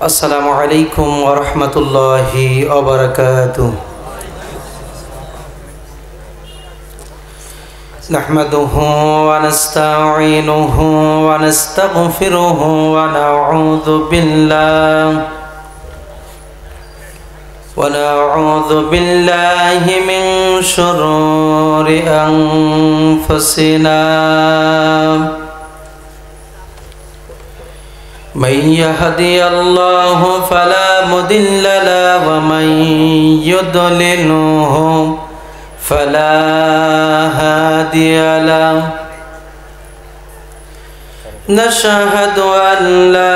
अस्सलामु अलैकुम व रहमतुल्लाहि व बरकातुहू। नहमदुहु व नस्तईनुहु व नस्तगफिरुहु व नऊज़ु बिल्लाहि मिन शुरूरि अनफुसिना मन यहदियल्लाहु फला मुदिल्ल लहु व मन युद्लिलहु फला हादिय लहु। नशहदु अन ला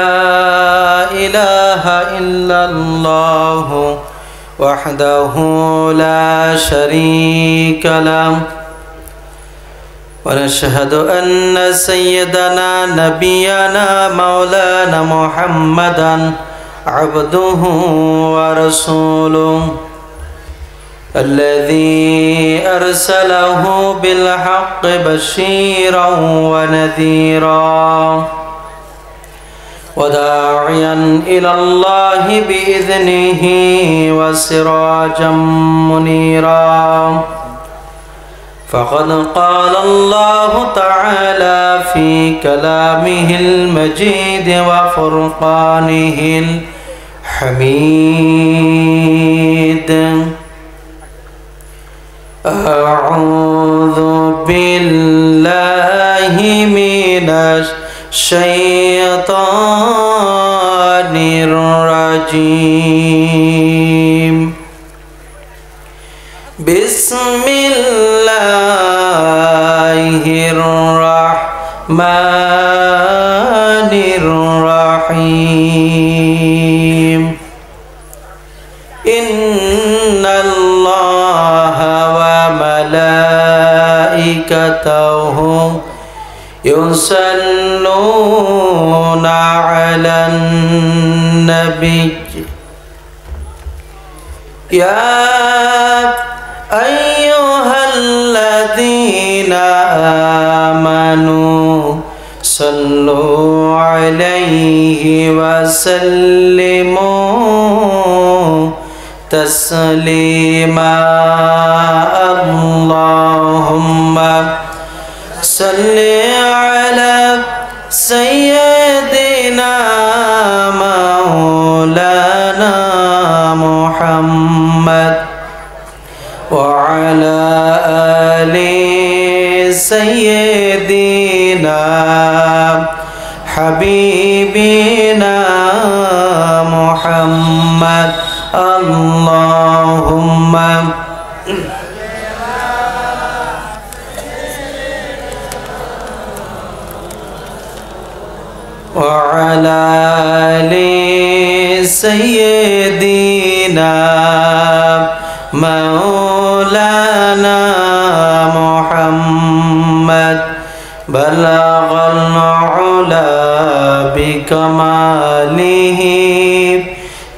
इलाहा इल्लल्लाहु वहदहु ला शरीक लहु व नशहदु अन्न सय्यदना नबियना मौलाना मुहम्मदन अब्दुहु व रसूलुहु अल्लज़ी अरसलहु बिलहक़्क़ि बशीरन व नज़ीरा व दाइयन इलल्लाहि बिइज़निहि व सिराजम मुनीरा। फ़क़द क़ाल अल्लाहु तआला फ़ी कलामिहिल मजीद व फ़ुरक़ानिहिल हमीद। अऊज़ु बिल्लाहि मिनश शैतानिर रजीम। बिस्मिल्लाहिर रहमानिर रहीम। इन्नल्लाहा व मलाइकतहु युसल्लूना अलन नबी या अय्युहल्लज़ीना आमनू सल्लू अलैहि व सल्लिमू तस्लीमा। अल्लाहुम्मा सल्लि अला सय्यदिना मौलाना मुहम्मद व अला आलि सय्यदिना हबीबिना मुहम्मद। अल्लाहुम्मा व अला आलि सय्यदिना मौलाना मुहम्मद बलगल उला बिकमालिहि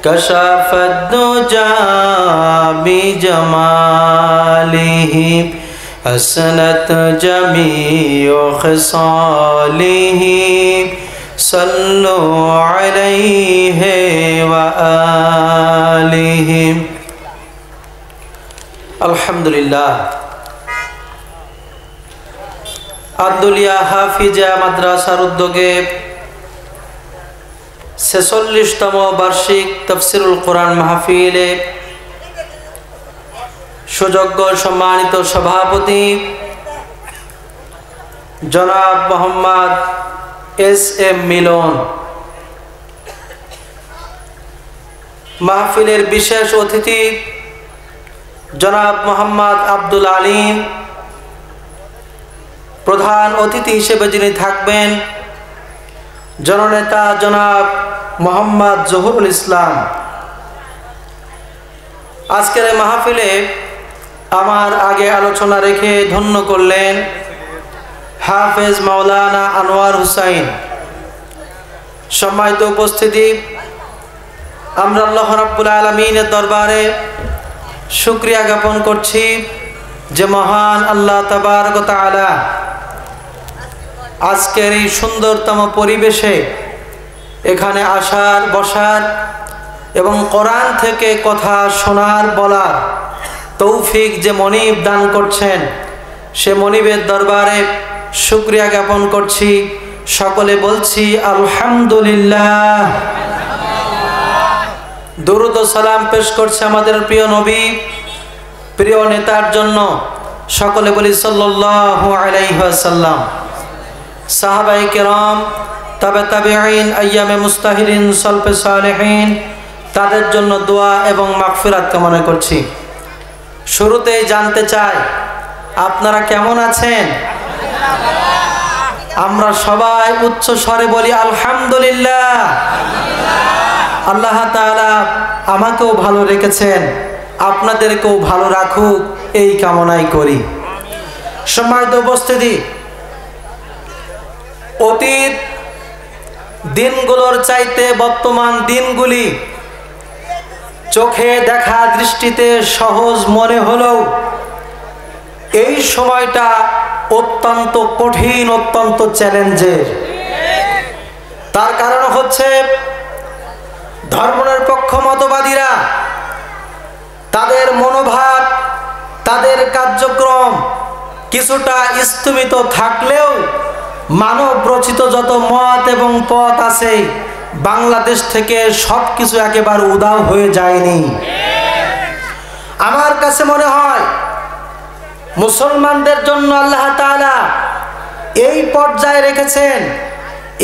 कशफद दुजा बिजमालिहि हसनत जमीउ खिसालिहि सल्लु अलैहि व आलिहि। अल्हम्दुलिल्लाह। आदुलिया हाफिजा माद्रासार उद्योगे 46तम वार्षिक तफसिरुल कुरान महफिले सुयोग्य सम्मानित सभापति जनाब मोहम्मद एस.एम. मिलन, महफिलेर विशेष अतिथि जनाब मोहम्मद आब्दुल आलिम, प्रधान अतिथि हिसेबे जिनि थाकबेन जननेता जनाब मोहम्मद जहुरुल इस्लाम। आजकेर महफिले आमार आगे आलोचना रेखे धन्य करलेन हाफेज मौलाना अनवार हुसैन। सम्मानित उपस्थिति, आमरा आल्लाह रब्बुल आलामीनेर दरबारे शुक्रिया ज्ञापन करछि जे महान आल्लाह तबारक व तआला आजकेर এই সুন্দরতম পরিবেশে এখানে আসার বসার এবং কোরআন থেকে কথা শোনার বলার তৌফিক যে মনিব দান করছেন, সে মনিবের দরবারে শুকরিয়া জ্ঞাপন করছি। সকলে বলছি আলহামদুলিল্লাহ। দরুদ ও সালাম পেশ করছে আমাদের প্রিয় নবী, প্রিয় নেতার জন্য। সকলে বলি সাল্লাল্লাহু আলাইহি ওয়াসাল্লাম। সাহাবায়ে কেরাম, তাবে তাবেঈন, আইয়ামে মুস্তাহিদিন, সালফে সালেহিন, তাদের জন্য দোয়া এবং মাগফিরাত কামনা করছি। শুরুতেই জানতে চাই, আপনারা কেমন আছেন? আমরা সবাই উচ্চ স্বরে বলি আলহামদুলিল্লাহ। আল্লাহ তাআলা আমাকেও ভালো রেখেছেন, আপনাদেরকেও ভালো রাখুক, এই কামনাই করি। সম্মানিত উপস্থিতি, অতীত দিনগুলোর চাইতে বর্তমান দিনগুলি চোখে দেখা দৃষ্টিতে সহজ মনে হলেও এই সময়টা অত্যন্ত কঠিন, অত্যন্ত চ্যালেঞ্জের। তার কারণ হচ্ছে ধর্মনিরপেক্ষ মতবাদীরা তাদের মনোভাব, তাদের কার্যক্রম কিছুটা স্থবিত থাকলেও মানব রচিত যত মত এবং পথ আছে বাংলাদেশ থেকে সব কিছু একেবারে উধাও হয়ে যায়নি। আমার কাছে মনে হয় মুসলমানদের জন্য আল্লাহ তাআলা এই পর্যায়ে রেখেছেন,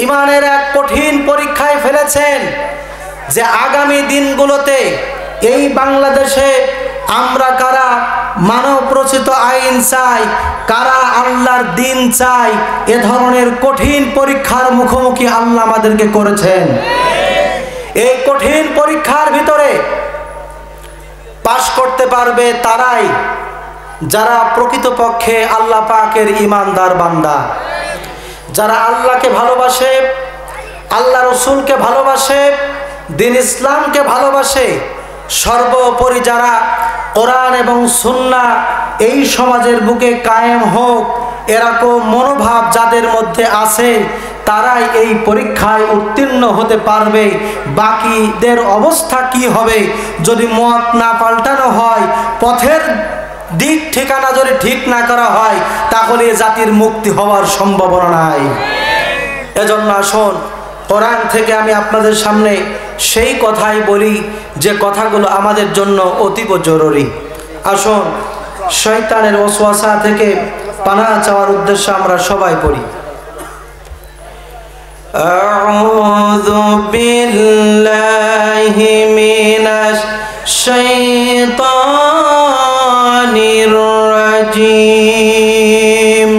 ইমানের এক কঠিন পরীক্ষায় ফেলেছেন যে আগামী দিনগুলোতে এই বাংলাদেশে আমরা কারা মানব রচিত আইন চাই, কারা আল্লাহর দিন চাই, এ ধরনের কঠিন পরীক্ষার মুখোমুখি আল্লাহ আমাদেরকে করেছেন। এই কঠিন পরীক্ষার ভিতরে পাশ করতে পারবে তারাই যারা প্রকৃতপক্ষে আল্লাহ পাকের ঈমানদার বান্দা, যারা আল্লাহকে ভালোবাসে, আল্লাহ রসুলকে ভালোবাসে, দ্বীন ইসলামকে ভালোবাসে, সর্বোপরি যারা কোরআন এবং সুন্নাহ এই সমাজের বুকে কায়েম হোক এরকম মনোভাব যাদের মধ্যে আছে, তারাই এই পরীক্ষায় উত্তীর্ণ হতে পারবে। বাকিদের অবস্থা কি হবে যদি মত না পাল্টানো হয়, পথের দিক ঠিকানা যদি ঠিক না করা হয়, তাহলে জাতির মুক্তি হওয়ার সম্ভাবনা নাই। এজন্য আসুন কোরআন থেকে আমি আপনাদের সামনে সেই কথাই বলি যে কথাগুলো আমাদের জন্য অতীব জরুরি। আসুন শয়তানের ওয়াসওয়াসা থেকে পানাহ চাওয়ার উদ্দেশ্যে আমরা সবাই পড়ি। আউযু বিল্লাহি মিনাশ শাইতানির রাজীম।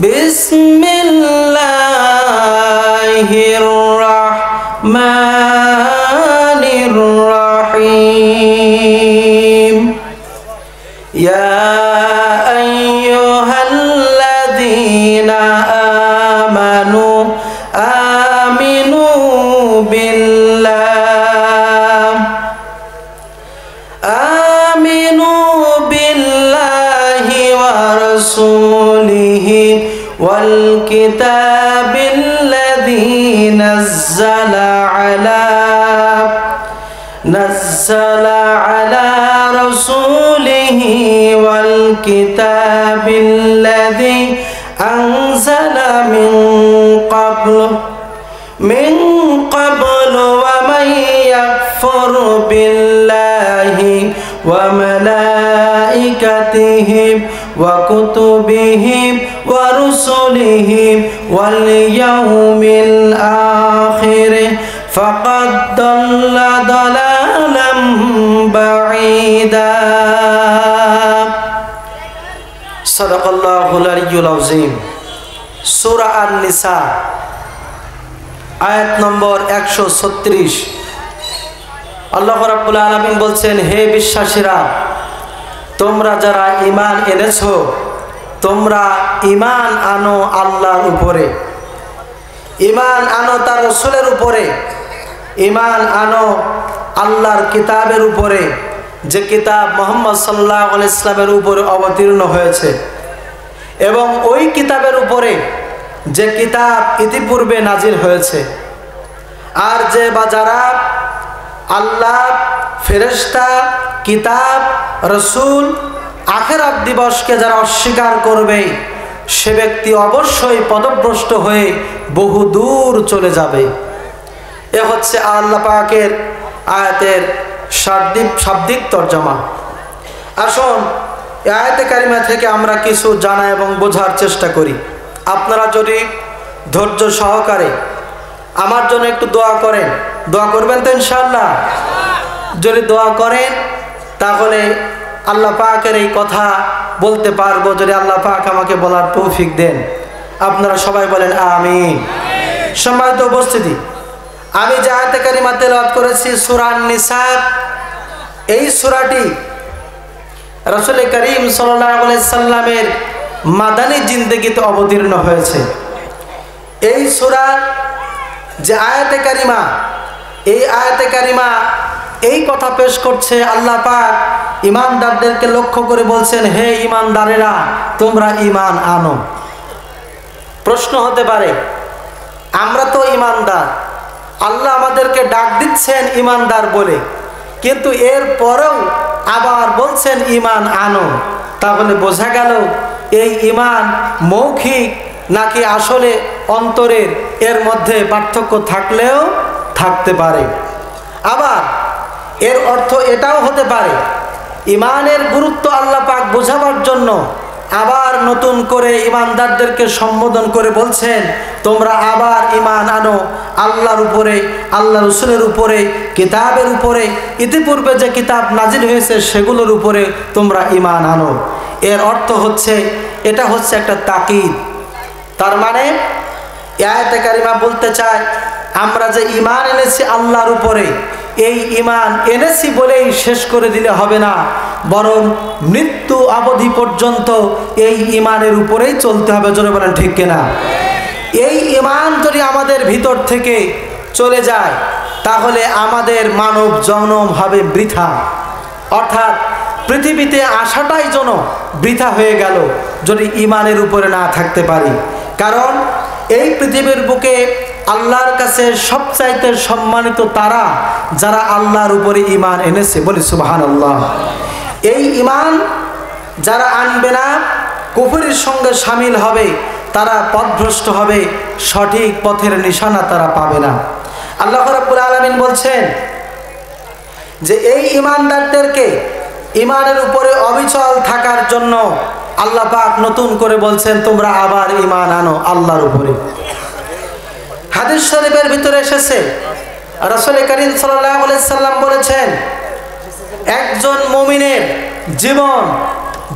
বিসমিল্লাহির রাহমানির রাহিম। ইয়া আইয়ুহাল্লাযীনা আমানু আমিনু বিল্লাহ ওয়া রাসূলিহি ওয়াল কিতাবিল্লাযী নাযালা আলা রাসূলিহি ওয়াল কিতাবিল্লাযী আনজালা মিন ক্বাবলু ওয়া মান ইয়াকফুর বিল্লাহি ওয়া মালাইকাতিহি ওয়া কুতুবিহি ওয়া রুসুলিহি ওয়াল ইয়াউমিল আখির ফাকাদ দাল্লা দালালাম বাঈদা। সাদাকাল্লাহুল আলিয়্যুল আযীম। সূরা আন-নিসা আয়াত নম্বর 136। আল্লাহ রাব্বুল আলামিন বলছেন, হে বিশ্বাসীরা, তোমরা যারা ঈমান এনেছো, তোমরা ঈমান আনো আল্লাহর উপরে, ঈমান আনো তার রাসূলের উপরে, ঈমান আনো আল্লাহর কিতাবের উপরে, যে কিতাব মুহাম্মদ সাল্লাল্লাহু আলাইহি ওয়াসাল্লামের উপরে অবতীর্ণ হয়েছে, এবং ওই কিতাবের উপরে যে কিতাব ইতিপূর্বে নাজিল হয়েছে, আর যে বা যারা আল্লাহ, ফেরেশতা, কিতাব, রসুল, আখিরাত দিবসকে যারা অস্বীকার করবে সে ব্যক্তি অবশ্যই পদভ্রষ্ট হয়ে বহু দূর চলে যাবে। এ হচ্ছে আল্লাহ পাকের আয়াতের শাব্দিক তর্জমা। আসুন এই আয়াতে কারিমা থেকে আমরা কিছু জানা এবং বোঝার চেষ্টা করি। আপনারা যদি ধৈর্য সহকারে আমার জন্য একটু দোয়া করেন, দোয়া করবেন তো ইনশাআল্লাহ? যদি দোয়া করেন তাহলে আল্লাহ পাকের এই কথা বলতে পারবো, যদি আল্লাহ পাক আমাকে বলার তৌফিক দেন। আপনারা সবাই বলেন আমিন। সম্মানিত উপস্থিতি, আমি যে আয়াতে কারিমা তেলাওয়াত করেছি সূরা নিসা, এই সূরাটি রাসূল করিম সাল্লাল্লাহু আলাইহি সাল্লামের মাদানী জিন্দেগিতে অবতীর্ণ হয়েছে। এই সূরা যে আয়াতে কারিমা, এই আয়াতে কারিমা এই কথা পেশ করছে, আল্লাহ পাক ঈমানদারদেরকে লক্ষ্য করে বলছেন, হে ঈমানদারেরা তোমরা ঈমান আনো। প্রশ্ন হতে পারে, আমরা তো ঈমানদার, আল্লাহ আমাদেরকে ডাক দিচ্ছেন ঈমানদার বলে, কিন্তু এর পরেও আবার বলছেন ঈমান আনো। তাহলে বোঝা গেল এই ঈমান মৌখিক নাকি আসলে অন্তরের, এর মধ্যে পার্থক্য থাকলেও থাকতে পারে। আবার এর অর্থ এটাও হতে পারে, ঈমানের গুরুত্ব আল্লাহ পাক বোঝাবার জন্য আবার নতুন করে ঈমানদারদেরকে সম্বোধন করে বলছেন, তোমরা আবার ঈমান আনো আল্লাহর উপরে, আল্লাহ রসুলের উপরে, কিতাবের উপরে, ইতিপূর্বে যে কিতাব নাজিল হয়েছে সেগুলোর উপরে তোমরা ঈমান আনো। এর অর্থ হচ্ছে, এটা হচ্ছে একটা তাকিদ। তার মানে আয়াতে কারিমা বলতে চায়, আমরা যে ঈমান এনেছি আল্লাহর উপরে, এই ঈমান এনেছি বলেই শেষ করে দিলে হবে না, বরং মৃত্যু অবধি পর্যন্ত এই ঈমানের উপরেই চলতে হবে। জোরে বলেন ঠিক কিনা? এই ঈমান যদি আমাদের ভিতর থেকে চলে যায় তাহলে আমাদের মানব জন্ম হবে বৃথা, অর্থাৎ পৃথিবীতে আসাটাই যেন বৃথা হয়ে গেল যদি ঈমানের উপরে না থাকতে পারি। কারণ এই পৃথিবীর বুকে আল্লাহর কাছে সবচাইতে সম্মানিত তারা যারা আল্লাহর উপরে ঈমান এনেছে, বলি সুবহানাল্লাহ। এই ঈমান যারা আনবে না, কুফরের সঙ্গে শামিল হবে, তারা পথভ্রষ্ট হবে, সঠিক পথের নিশানা তারা পাবে না। আল্লাহ রাব্বুল আলামিন বলছেন যে এই ঈমানদারদেরকে ঈমানের উপরে অবিচল থাকার জন্য আল্লাহ পাক নতুন করে বলছেন, তোমরা আবার ঈমান আনো আল্লাহর উপরে। হাদিস শরীফের ভিতরে এসেছে, রাসূল করিম সাল্লাল্লাহু আলাইহি সাল্লাম বলেছেন, একজন মুমিনের জীবন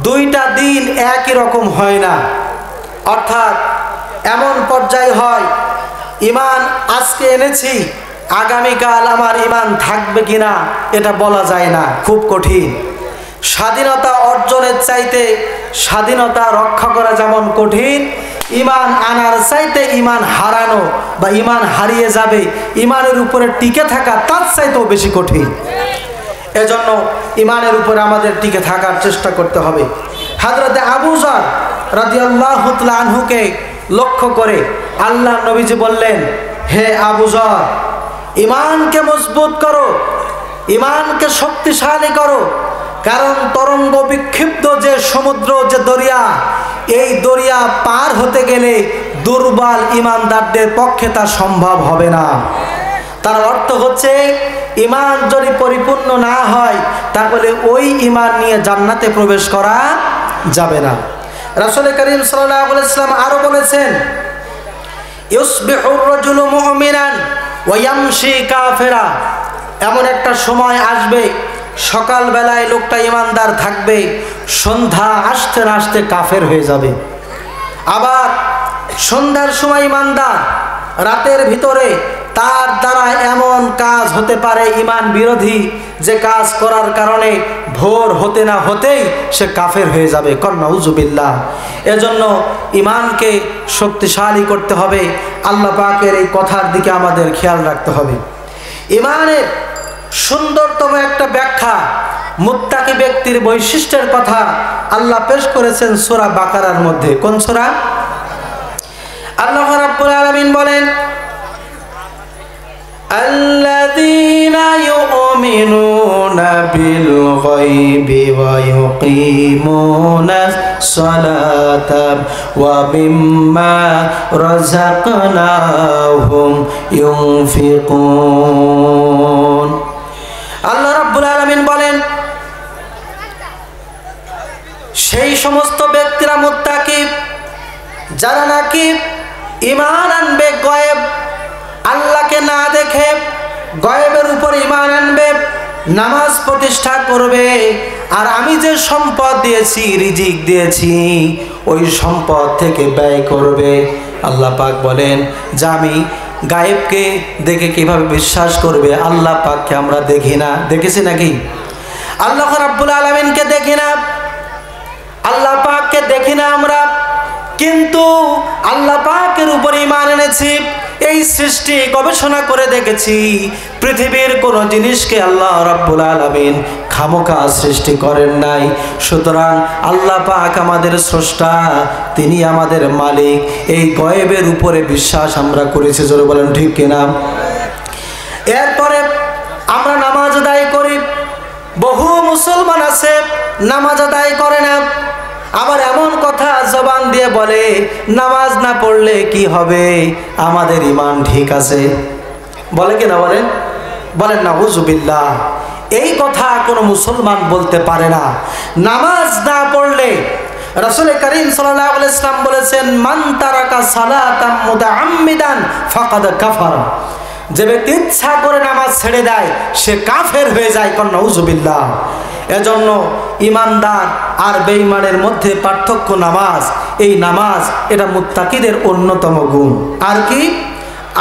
দুইটা দিন একই রকম হয় না। অর্থাৎ এমন পর্যায় হয়, ঈমান আজকে এনেছি, আগামীকাল আমার ঈমান থাকবে কিনা এটা বলা যায় না, খুব কঠিন। স্বাধীনতা অর্জনের চাইতে স্বাধীনতা রক্ষা করা যেমন কঠিন, ঈমান আনার চাইতে ঈমান হারানো বা ঈমান হারিয়ে যাবে, ঈমানের উপরে টিকে থাকা তার চাইতেও বেশি কঠিন। এজন্য ঈমানের উপরে আমাদের টিকে থাকার চেষ্টা করতে হবে। হযরতে আবু যর রাদিয়াল্লাহু তাআলা আনহুকে লক্ষ্য করে আল্লাহ নবীজি বললেন, হে আবু যর, ঈমানকে মজবুত করো, ঈমানকে শক্তিশালী করো, কারণ তরঙ্গ বিক্ষিপ্ত যে সমুদ্র, যে দরিয়া, এই দরিয়া পার হতে গেলে দুর্বল ঈমানদারদের পক্ষে তা সম্ভব হবে না। তার অর্থ হচ্ছে, ঈমান যদি পরিপূর্ণ না হয় তাহলে ওই ঈমান নিয়ে জান্নাতে প্রবেশ করা যাবে না। রাসূল করিম সাল্লাল্লাহু আলাইহি ওয়াসাল্লাম আরো বলেছেন, ইউসবিহুর রাজুলু মুমিনান ওয়া ইয়ামশি কাফিরা। এমন একটা সময় আসবে, সকাল বেলায় লোকটা ঈমানদার থাকবে, সন্ধ্যা আসতে না আসতে কাফের হয়ে যাবে। আবার সন্ধ্যার সময় ঈমানদার, রাতের ভিতরে তার দ্বারা এমন কাজ হতে পারে ঈমান বিরোধী, যে কাজ করার কারণে ভোর হতে না হতেই সে কাফের হয়ে যাবে। নাউযুবিল্লাহ। এজন্য ঈমানকে শক্তিশালী করতে হবে। আল্লাহ পাকের এই কথার দিকে আমাদের খেয়াল রাখতে হবে। ঈমানের সুন্দরতম একটা ব্যাখ্যা, মুত্তাকি ব্যক্তির বৈশিষ্ট্যের কথা আল্লাহ পেশ করেছেন সূরা বাকারার মধ্যে। কোন সূরা? আল্লাহ রাব্বুল আলামিন বলেন আল্লাযীনা ইউমিনুনা বিল গায়বি ওয়া ইউকিমুনাস সালাতা ওয়া মিম্মা রাযাকনাহুম ইউনফিকুন। আল্লাহ রাব্বুল আলামিন বলেন সেই সমস্ত ব্যক্তিরা মুত্তাকি যারা নাকি ঈমান আনবে গায়েব, আল্লাহকে না দেখে গায়েবের উপর ঈমান আনবে, নামাজ প্রতিষ্ঠা করবে, আর আমি যে সম্পদ দিয়েছি, রিজিক দিয়েছি, ওই সম্পদ থেকে ব্যয় করবে। আল্লাহ পাক বলেন যে আমি গায়েবকে দেখে কিভাবে বিশ্বাস করবে? আল্লাহ পাককে আমরা দেখি না, দেখেছি নাকি? আল্লাহ রাব্বুল আলামিনকে দেখি না, আল্লাহ পাককে দেখি না আমরা, কিন্তু আল্লাহ পাকের উপর ঈমান এনেছি। এই সৃষ্টি গবেষণা করে দেখেছি পৃথিবীর কোন জিনিসকে আল্লাহ রাব্বুল আলামিন খামোখা সৃষ্টি করেন নাই। সুতরাং আল্লাহ পাক আমাদের স্রষ্টা, তিনি আমাদের মালিক। এই গয়েবের উপরে বিশ্বাস আমরা করেছি, জোরে বলেন ঠিক কিনা? এরপরে আমরা নামাজ আদায় করি। বহু মুসলমান আছে নামাজ আদায় করে না, আবার এমন কথা জবান দিয়ে বলে নামাজ না পড়লে কি হবে, আমাদের ঈমান ঠিক আছে। বলে কি না বলেন? বলেন নাউযুবিল্লাহ। এই কথা কোনো মুসলমান বলতে পারে না। নামাজ না পড়লে রাসূল করিম সাল্লাল্লাহু আলাইহি ওয়াসাল্লাম বলেছেন মান তারাকা সালাতাম মুতাআম্মিদান ফাকাদ কাফারা। যে ব্যক্তি ইচ্ছা করে নামাজ ছেড়ে দেয় সে কাফের হয়ে যায়। কোন নাউযুবিল্লাহ। এজন্য ইমানদার আর বেঈমানের মধ্যে পার্থক্য নামাজ। এই নামাজ এটা মুত্তাকিদের অন্যতম গুণ। আর কি?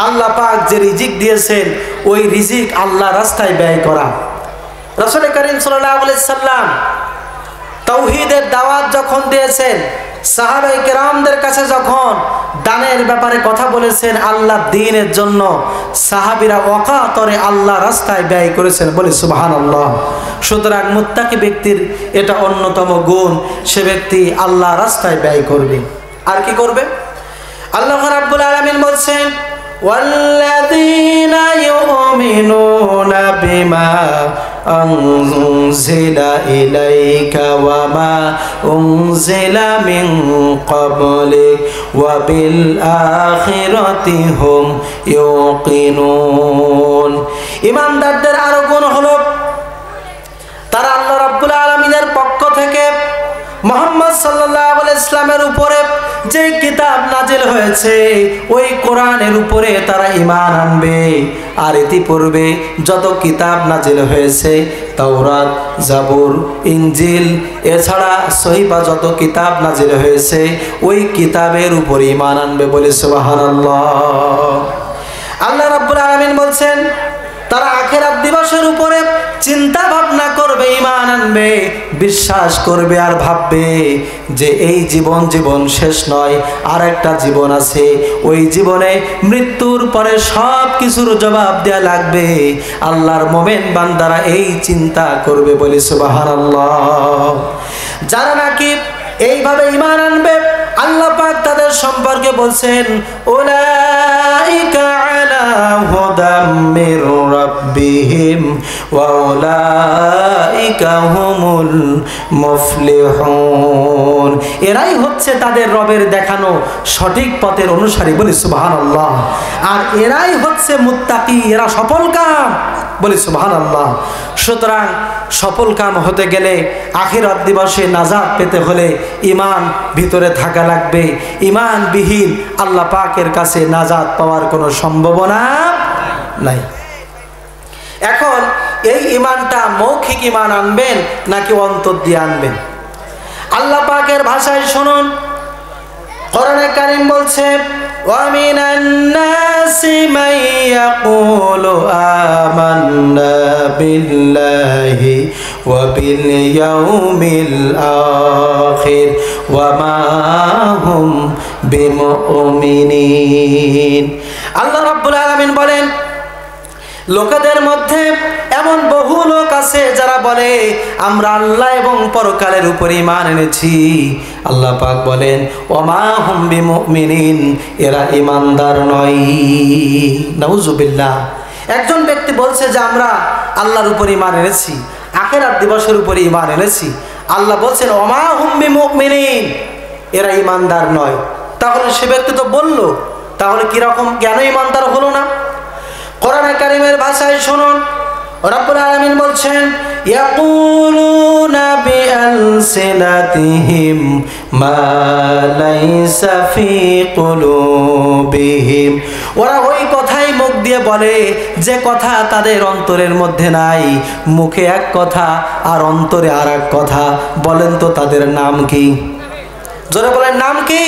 আল্লাহ পাক যে রিজিক দিয়েছেন ওই রিজিক আল্লাহ রাস্তায় ব্যয় করা। রাসূল করিম সাল্লাল্লাহু আলাইহি সাল্লাম তাওহীদের দাওয়াত যখন দিয়েছেন, সাহাবায়ে কেরামদের কাছে যখন দানের ব্যাপারে কথা বলেছেন আল্লাহ দ্বীনের জন্য, সাহাবীরা ওয়াকাতরে আল্লাহ রাস্তায় ব্যয় করেছেন, বলে সুবহানাল্লাহ। সুতরাং মুত্তাকি ব্যক্তির এটা অন্যতম গুণ, সে ব্যক্তি আল্লাহ রাস্তায় ব্যয় করবে। আর কি করবে? আল্লাহ রাব্বুল আলামিন বলছেন ওয়াল্লাযীনা ইউমিনুনা বিমা আনজিলা ইলাইকা ওয়া মা উনজিলা মিন ক্বাবলিক ওয়া বিল আখিরাতি হুম ইউকিনুন। ঈমানদারদের আরো গুণ হলো তারা আল্লাহ রাব্বুল আলামিনের পক্ষ থেকে মুহাম্মদ সাল্লাল্লাহু আলাইহি ইসলামের উপরে যে কিতাব নাজিল হয়েছে ওই কোরআনের উপরে তারা ঈমান আনবে। আর ইতিপূর্বে যত কিতাব নাজিল হয়েছে, তাওরাত, জাবুর, ইনজিল, এছাড়া সহিফা, যত কিতাব নাজিল হয়েছে ওই কিতাবের উপরে ঈমান আনবে, বলে সুবহানাল্লাহ। আল্লাহ রাব্বুল আলামিন বলছেন তারা আখিরাত দিবসের উপরে চিন্তা ভাবনা করবে, ঈমান আনবে, বিশ্বাস করবে, আর ভাববে যে এই জীবন শেষ নয়, আর একটা জীবন আছে। ওই জীবনে মৃত্যুর পরে সব কিছুর জবাব দেয়া লাগবে। আল্লাহর মুমিন বান্দারা এই চিন্তা করবে, বলে সুবহানাল্লাহ। যারা নাকি এইভাবে ঈমান আনবে আল্লাহ পাক তাদের সম্পর্কে বলছেন উলাইকা আলা হুদাম মির রাব্বিহিম ওয়া উলাইকা হুমুল মুফলিহুন। এরাই হচ্ছে তাদের রবের দেখানো সঠিক পথের অনুসারী, বলি সুবহানাল্লাহ। আর এরাই হচ্ছে মুত্তাকি, এরা সফলকাম, বলি সুবহানাল্লাহ। সুতরাং সফলকাম হতে গেলে আখিরাত দিবসে নাজাত পেতে হলে ঈমান ভিতরে থাকা লাগবে। ঈমানবিহীন আল্লাহ পাকের কাছে নাজাত পাওয়ার কোনো সম্ভাবনা নাই। এখন এই ঈমানটা মৌখিক ঈমান আনবেন নাকি অন্তর দিয়ে আনবেন? আল্লাহ পাকের ভাষায় শুনুন, কোরআনে কারীম বলছে وَمِنَ النَّاسِ مَن يَقُولُ آمَنَّا بِاللَّهِ وَبِالْيَوْمِ الْآخِرِ وَمَا هُمْ بِمُؤْمِنِينَ। আল্লাহ রাব্বুল আলামিন বলেন লোকেদের মধ্যে এমন বহু লোক আছে যারা বলে আমরা আল্লাহ এবং পরকালের উপর ঈমান এনেছি। আল্লাহ পাক বলেন ওমা হুম বিমুমিনিন, এরা ঈমানদার নয়। নাউজুবিল্লাহ। একজন ব্যক্তি বলছে যে আমরা আল্লাহর উপর ঈমান এনেছি, আখিরাত দিবসের উপর ঈমান এনেছি। আল্লাহ বলছেন ওমা হুম বিমুমিনিন, এরা ঈমানদার নয়। তাহলে সে ব্যক্তি তো বলল, তাহলে কিরকম কেন ঈমানদার হলো না? কোরআনে কারীমের ভাষায় শুনুন, রব্বুল আলামিন বলছেন ইয়াকুলুনা বিআলসিনাতিহিম মা লাইসা ফি কুলুবিহিম, ওরা ওই কথাই মুখ দিয়ে বলে যে কথা তাদের অন্তরের মধ্যে নাই। মুখে এক কথা আর অন্তরে আর এক কথা। বলেন তো তাদের নাম কি? জোরে বলেন নাম কি?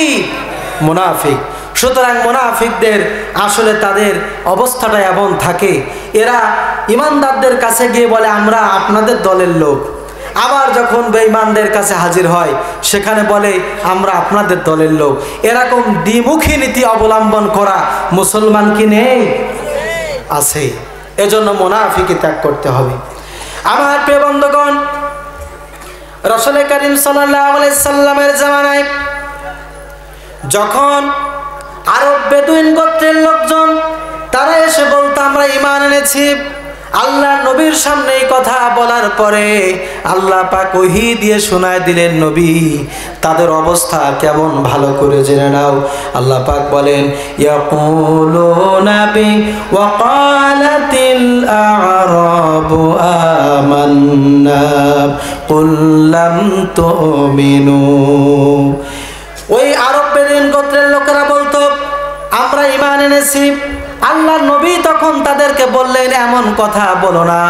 মুনাফিক। সুতরাং মুনাফিকদের আসলে তাদের অবস্থাটা এমন থাকে, এরা ইমানদারদের কাছে গিয়ে বলে আমরা আপনাদের দলের লোক, আবার যখন বেঈমানদের কাছে হাজির হয় সেখানে বলে আমরা আপনাদের দলের লোক। এরকম দ্বিমুখী নীতি অবলম্বন করা মুসলমান কি নেই? আছে। এজন্য মুনাফিকি ত্যাগ করতে হবে। আমার প্রিয় বন্ধুগণ, রাসূল করিম সাল্লাল্লাহু আলাইহি সাল্লামের জামানায় যখন আরব বেদুইন গোত্রের লোকজন তারা এসে বলতো আমরা ঈমান এনেছি, আল্লাহ নবীর সামনে এই কথা বলার পরে আল্লাহ পাক ওহী দিয়ে শোনায় দিলেন নবী তাদের অবস্থা কেমন ভালো করে জেনে নাও। আল্লাহ পাক বলেন ইয়াকুলুনা বি ওয়া ক্বালাতিল আ'রাবু আমান্না কুল লাম তু'মিনু, ওই আরব বেদুইন গোত্রের লোকেরা বলতো আমরা ঈমান এনেছি। আল্লাহ নবী তখন তাদেরকে বললেন এমন কথা বলো না,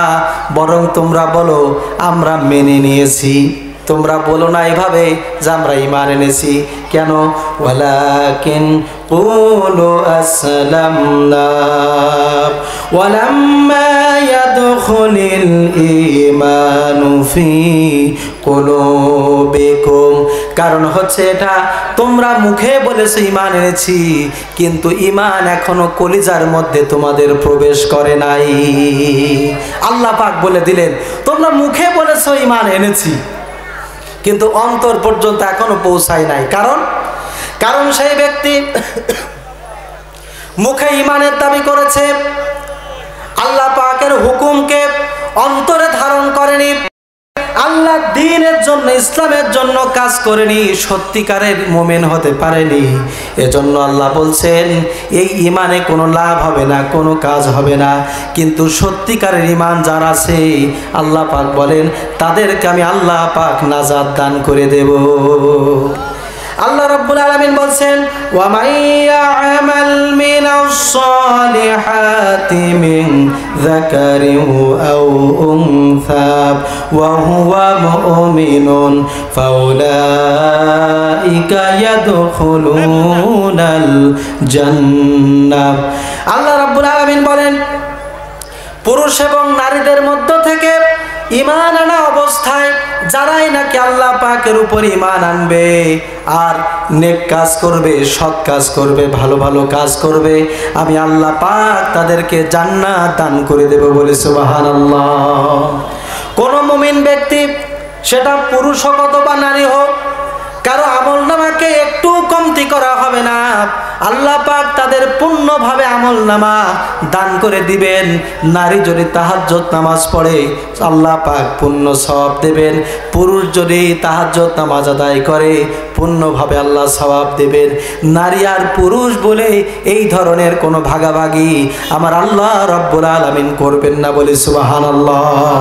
বরং তোমরা বলো আমরা মেনে নিয়েছি। তোমরা বলো না এভাবে যে আমরা ঈমান এনেছি। কেন? ওয়ালাকিন কুলু আসলামনা ওয়ালাম্মা ইয়াদখুলিল ঈমানু ফি কুলুবিকুম, কারণ হচ্ছে এটা তোমরা মুখে বলেছো ঈমান এনেছি, কিন্তু ঈমান এখনো কলিজার মধ্যে তোমাদের প্রবেশ করে নাই। আল্লাহ পাক বলে দিলেন তোমরা মুখে বলেছো ঈমান এনেছি, কিন্তু অন্তর পর্যন্ত এখনো পৌঁছায় নাই। কারণ সেই ব্যক্তি মুখে ঈমানের দাবি করেছে, আল্লাহ পাকের হুকুমকে অন্তরে ধারণ করেনি, আল্লাহ দ্বীনের জন্য ইসলামের জন্য কাজ করেনি, সত্যিকারের মুমিন হতে পারেনি। এজন্য আল্লাহ বলছেন এই ঈমানে কোনো লাভ হবে না, কোনো কাজ হবে না। কিন্তু সত্যিকারের ঈমান যার আছে আল্লাহ পাক বলেন তাদেরকে আমি আল্লাহ পাক নাজাত দান করে দেব। আল্লাহ রাব্বুল আলামিন বলছেন ওয়া মাইয়া'মাল মিনাস সালিহাতি মিন যাকারিন আও উনসা ওয়া হুয়া মুমিনুন ফাউলাইকা ইয়াদখুলুনাল জান্নাহ। আল্লাহ রাব্বুল আলামিন বলেন পুরুষ এবং নারীদের মধ্য থেকে ঈমান আনা অবস্থায় যারাই নাকি আল্লাহ পাকের উপর ঈমান আনবে আর নেক কাজ করবে, সৎ কাজ করবে, ভালো ভালো কাজ করবে, আমি আল্লাহ পাক তাদেরকে জান্নাত দান করে দেব বলে সুবহানাল্লাহ। কোন মুমিন ব্যক্তি সেটা পুরুষ হোক অথবা নারী হোক, কারো আমলনামাকে একটু কমতি করা হবে না। আল্লাহ পাক তাদের পূর্ণভাবে আমলনামা দান করে দিবেন। নারী যদি তাহাজ্জুদ নামাজ পড়ে আল্লাহ পাক পূর্ণ সওয়াব দেবেন, পুরুষ যদি তাহাজ্জুদ নামাজ আদায় করে পূর্ণভাবে আল্লাহ সওয়াব দেবেন। নারী আর পুরুষ বলে এই ধরনের কোনো ভাগাভাগি আমার আল্লাহ রাব্বুল আলামিন করবেন না বলে সুবহানাল্লাহ।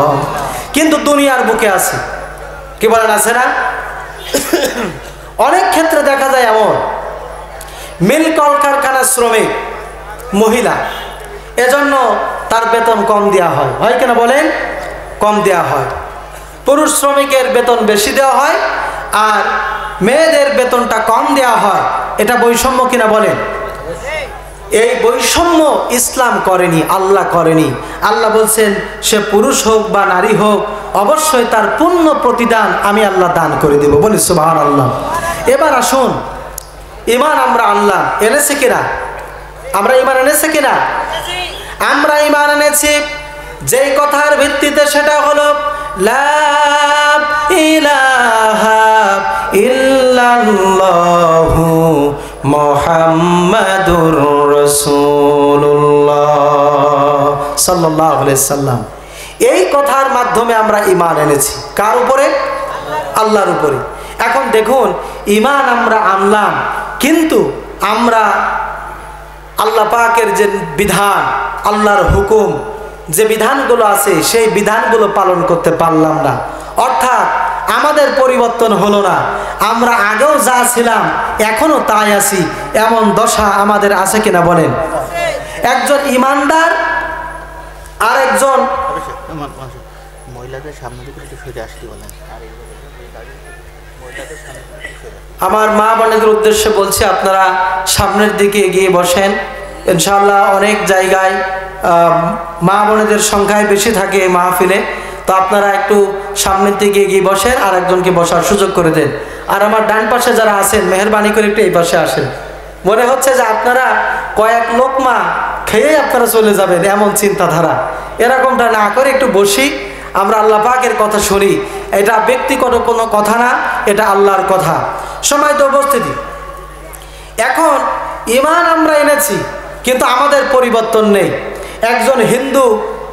কিন্তু দুনিয়ার বুকে আছে, কি বলেন আছে না? অনেক ক্ষেত্রে দেখা যায় এমন মিল কলকারখানার শ্রমিক মহিলা, এজন্য তার বেতন কম দেওয়া হয়, হয় কিনা বলেন? কম দেওয়া হয়। পুরুষ শ্রমিকের বেতন বেশি দেওয়া হয় আর মেয়েদের বেতনটা কম দেওয়া হয়। এটা বৈষম্য কিনা বলেন? এই বৈষম্য ইসলাম করেনি, আল্লাহ করেনি। আল্লাহ বলছেন সে পুরুষ হোক বা নারী হোক অবশ্যই তার পূর্ণ প্রতিদান আমি আল্লাহ দান করে দেব বলি সুবহানাল্লাহ। এবার আসুন, ঈমান আমরা আল্লাহ এনেছে কিনা? আমরা ঈমান এনেছে কিনা? আমরা ঈমান এনেছি যেই কথার ভিত্তিতে, সেটা হলো লা ইলাহা ইল্লাল্লাহু মুহাম্মাদুর রাসূলুল্লাহ সাল্লাল্লাহু আলাইহি সাল্লাম। এই কথার মাধ্যমে আমরা ঈমান এনেছি। কার উপরে? আল্লাহর উপরে। এখন দেখুন, ঈমান আমরা আনলাম, কিন্তু আমরা আল্লাহ পাকের যে বিধান, আল্লাহর হুকুম, যে বিধানগুলো আছে সেই বিধানগুলো পালন করতে পারলাম না। অর্থাৎ আমাদের পরিবর্তন হলো না। আমরা আগেও যা ছিলাম এখনো তাই আছি, এমন দশা আমাদের আছে কিনা বলেন? একজন ঈমানদার আর একজন মহিলাদের সামনে দিকে একটু সরে আসতে বলেন। আমার মা বোনদের উদ্দেশ্যে বলছি, আপনারা সামনের দিকে এগিয়ে বসেন। ইনশাআল্লাহ অনেক জায়গায় মা বোনদের সংখ্যায় বেশি থাকে এই মাহফিলে, তো আপনারা একটু সামনের দিকে এগিয়ে বসেন, আর একজনকে বসার সুযোগ করে দেন। আর আমার ডান পাশে যারা আছেন, মেহেরবানি করে একটু এই পাশে আসেন। মনে হচ্ছে যে আপনারা কয়েক লোকমা খেয়েই আপনারা চলে যাবেন, এমন চিন্তাধারা। এরকমটা না করে একটু বসি, আমরা আল্লাহ পাকের কথা শুনি। এটা ব্যক্তিগত কোনো কথা না, এটা আল্লাহর কথা। সম্মানিত উপস্থিতি, এখন ঈমান আমরা এনেছি, কিন্তু আমাদের পরিবর্তন নেই। একজন হিন্দু,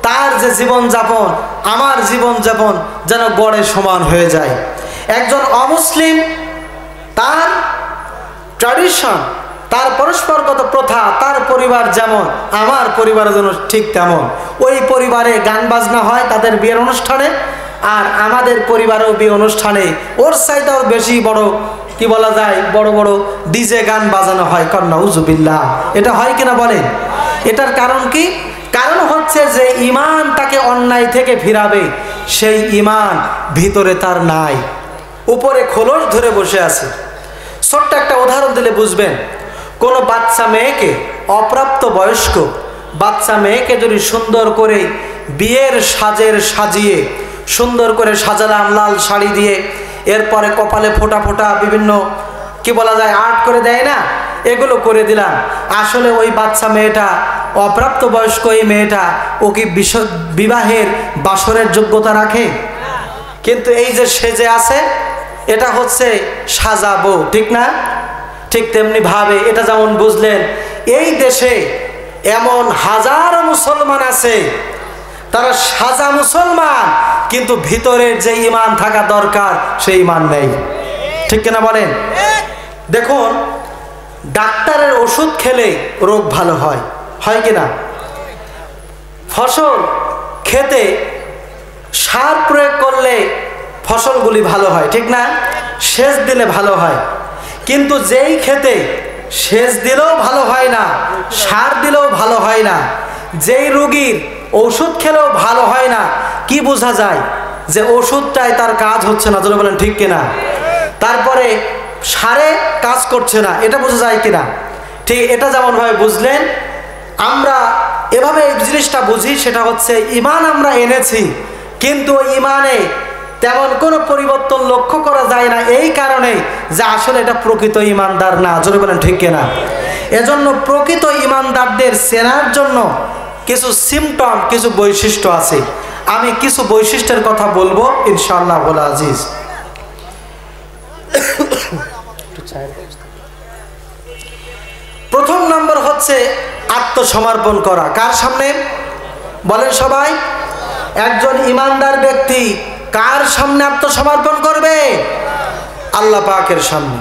তার যে জীবনযাপন, আমার জীবনযাপন যেন গড়ে সমান হয়ে যায়। একজন অমুসলিম, তার ট্র্যাডিশন, তার পরস্পরগত প্রথা, তার পরিবার যেমন আমার পরিবারের জন্য ঠিক তেমন। ওই পরিবারে গান বাজনা হয় তাদের বিয়ের অনুষ্ঠানে, আর আমাদের পরিবারেও বিয়ে অনুষ্ঠানে ওর চাইতেও বেশি বড়, কি বলা যায়, বড় বড় ডিজে গান বাজানো হয়। কন্যা উজুবিল্লাহ, এটা হয় কিনা বলেন? এটার কারণ কি? কারণ হচ্ছে যে ঈমান তাকে অন্যায় থেকে ফিরাবে, সেই ঈমান ভিতরে তার নাই, উপরে খোলস ধরে বসে আছে। ছোট্ট একটা উদাহরণ দিলে বুঝবেন। কোনো বাচ্চা মেয়েকে, অপ্রাপ্ত বয়স্ক বাচ্চা মেয়েকে যদি সুন্দর করে বিয়ের সাজিয়ে সুন্দর করে সাজালাম লাল শাড়ি দিয়ে, এরপরে কপালে ফোঁটা ফোঁটা বিভিন্ন, কি বলা যায়, আর্ট করে দেয় না, এগুলো করে দিলাম। আসলে ওই বাচ্চা মেয়েটা, অপ্রাপ্ত বয়স্ক এই মেয়েটা, ও কি বিবাহের বাসরের যোগ্যতা রাখে? কিন্তু এই যে সেজে আছে, এটা হচ্ছে সাজাবো, ঠিক না? ঠিক তেমনি ভাবে, এটা যেমন বুঝলেন, এই দেশে এমন হাজারো মুসলমান আছে, তারা সাজা মুসলমান, কিন্তু ভিতরের যে ঈমান থাকা দরকার সেই ঈমান নেই, ঠিক কিনা বলেন? দেখুন, ডাক্তারের ওষুধ খেলে রোগ ভালো হয়, হয় কিনা? ফসল খেতে সার প্রয়োগ করলে ফসলগুলি ভালো হয়, ঠিক না? সেচ দিলে ভালো হয়। কিন্তু যেই খেতে সেচ দিলেও ভালো হয় না, সার দিলেও ভালো হয় না, যেই রোগীর ওষুধ খেলেও ভালো হয় না, কি বোঝা যায়? যে ওষুধটাই তার কাজ হচ্ছে না, যদি বলেন ঠিক কিনা? তারপরে সারে কাজ করছে না, এটা বোঝা যায় কিনা? ঠিক এটা যেমনভাবে বুঝলেন, আমরা এভাবে এই জিনিসটা বুঝি, সেটা হচ্ছে ঈমান আমরা এনেছি, কিন্তু ঈমানে তেমন কোনো পরিবর্তন লক্ষ্য করা যায় না, এই কারণে যে আসলে এটা প্রকৃত ঈমানদার না, যদি বলেন ঠিক কিনা? এজন্য প্রকৃত ঈমানদারদের চেনার জন্য কিছু সিমটম, কিছু বৈশিষ্ট্য আছে। আমি কিছু বৈশিষ্ট্যের কথা বলবো ইনশাআল্লাহ আজিজ। প্রথম নম্বর হচ্ছে আত্মসমর্পণ করা। কার সামনে বলেন সবাই? একজন ঈমানদার ব্যক্তি কার সামনে আত্মসমর্পণ করবে? আল্লাহ পাকের সামনে।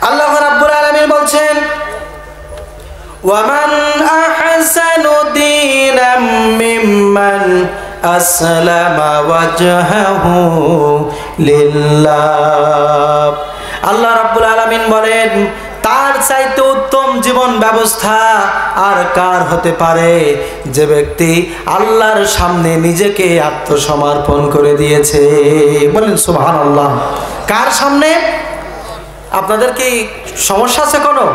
আল্লাহ রাব্বুল আলামিন বলছেন, ওয়ামান আহসানু দীনাম মিম্মান আসলামা ওয়াজহাহু লিল্লাহ। আল্লাহ রাব্বুল আলামিন বলেন, তার চাইতে উত্তম জীবন ব্যবস্থা আর কার হতে পারে? যে ব্যক্তি আল্লাহর সামনে নিজেকে আত্মসমর্পণ করে দিয়েছে। বলেন সুবহানাল্লাহ। কার সামনে? আপনাদের কি সমস্যা আছে কোনো?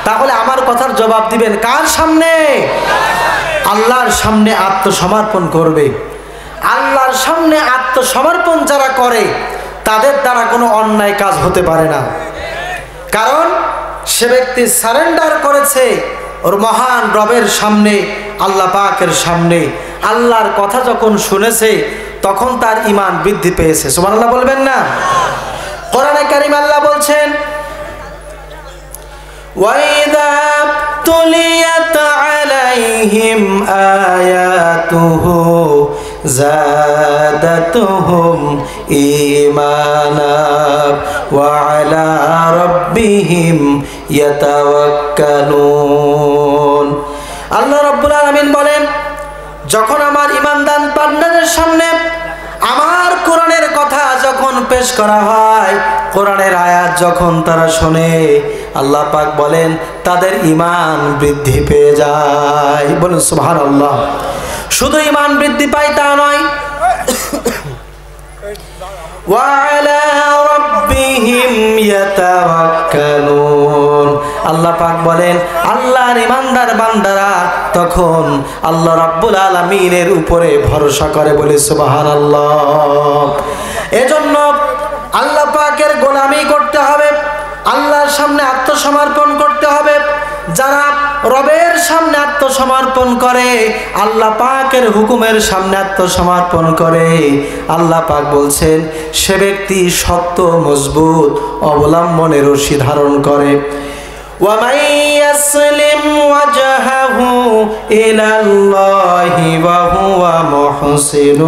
তাহলে আমার কথার জবাব দিবেন, কার সামনে? আল্লাহর সামনে আত্মসমর্পণ করবে। আল্লাহর সামনে আত্মসমর্পণ যারা করে, তাদের দ্বারা কোনো অন্যায় কাজ হতে পারে না, কারণ সে ব্যক্তি সারেন্ডার করেছে ওর মহান রবের সামনে, আল্লাহ পাকের সামনে আল্লাহর কথা যখন শুনেছে তখন তার ঈমান বৃদ্ধি পেয়েছে। সুবহানাল্লাহ বলবেন না? কোরআনে কারীম আল্লাহ বলছেন, ওয়াইদা তুলিয়াত আলাইহিম আয়াতুহু যাদাতুহুম ঈমানা ওয়া আলা রাব্বিহিম ইয়াতাওয়াক্কালুন। আল্লাহ রাব্বুল আলামিন বলেন, যখন আমার ঈমানদার বান্দাদের সামনে আমার কোরআনের কথা যখন পেশ করা হয়, কোরআনের আয়াত যখন তারা শোনে, আল্লাহ পাক বলেন তাদের ঈমান বৃদ্ধি পেয়ে যায়। বলুন সুবহানাল্লাহ। শুধু ঈমান বৃদ্ধি পায় তা নয়, ওয়া আলা রাব্বিহিম ইয়াতাওয়াক্কালুন। আল্লাহ পাক বলেন আল্লাহর ঈমানদার বান্দারা তখন আল্লাহ রাব্বুল আলামিনের উপরে ভরসা করে। বলে সুবহানাল্লাহ। এজন্য আল্লাহ পাকের গোলামি করতে হবে, আল্লাহর সামনে আত্মসমর্পণ করতে হবে। যারা রবের সামনে আত্মসমর্পণ করে, আল্লাহ পাকের হুকুমের সামনে আত্মসমর্পণ করে, আল্লাহ পাক বলছেন সে ব্যক্তি শক্ত মজবুত অবলম্বনের রশি ধারণ করে। وَمَن يَسْلِمْ وَجْهَهُ إِلَى اللَّهِ وَهُوَ مُحْسِنٌ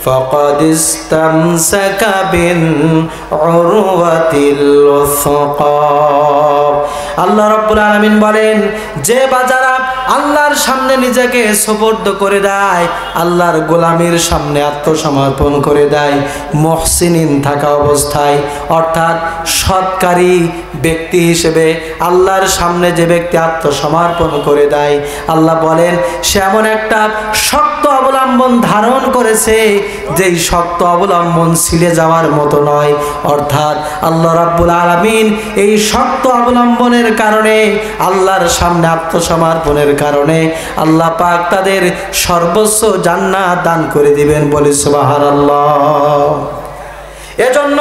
فَقَدِ اسْتَمْسَكَ بِالْعُرْوَةِ الْوُثْقَى। আল্লাহ রাব্বুল আলামিন বলেন, যে বাজারা আল্লাহর সামনে নিজেকে সুপর্দ করে দেয়, আল্লাহর গোলামির সামনে আত্মসমর্পণ করে দেয় মুহসিনিন থাকা অবস্থায়, অর্থাৎ সৎকারী ব্যক্তি হিসেবে আল্লাহর সামনে যে ব্যক্তি আত্মসমর্পণ করে দেয়, আল্লাহ বলেন সে এমন একটা শক্ত অবলম্বন ধারণ করেছে যেই শক্ত অবলম্বন ছিঁড়ে যাওয়ার মতো নয়। অর্থাৎ আল্লাহ রাব্বুল আলামিন এই শক্ত অবলম্বনের কারণে, আল্লাহর সামনে আত্মসমর্পণের কারণে আল্লাহ পাক তাদের সর্বোচ্চ জান্নাত দান করে দিবেন। বলি সুবহানাল্লাহ। এজন্য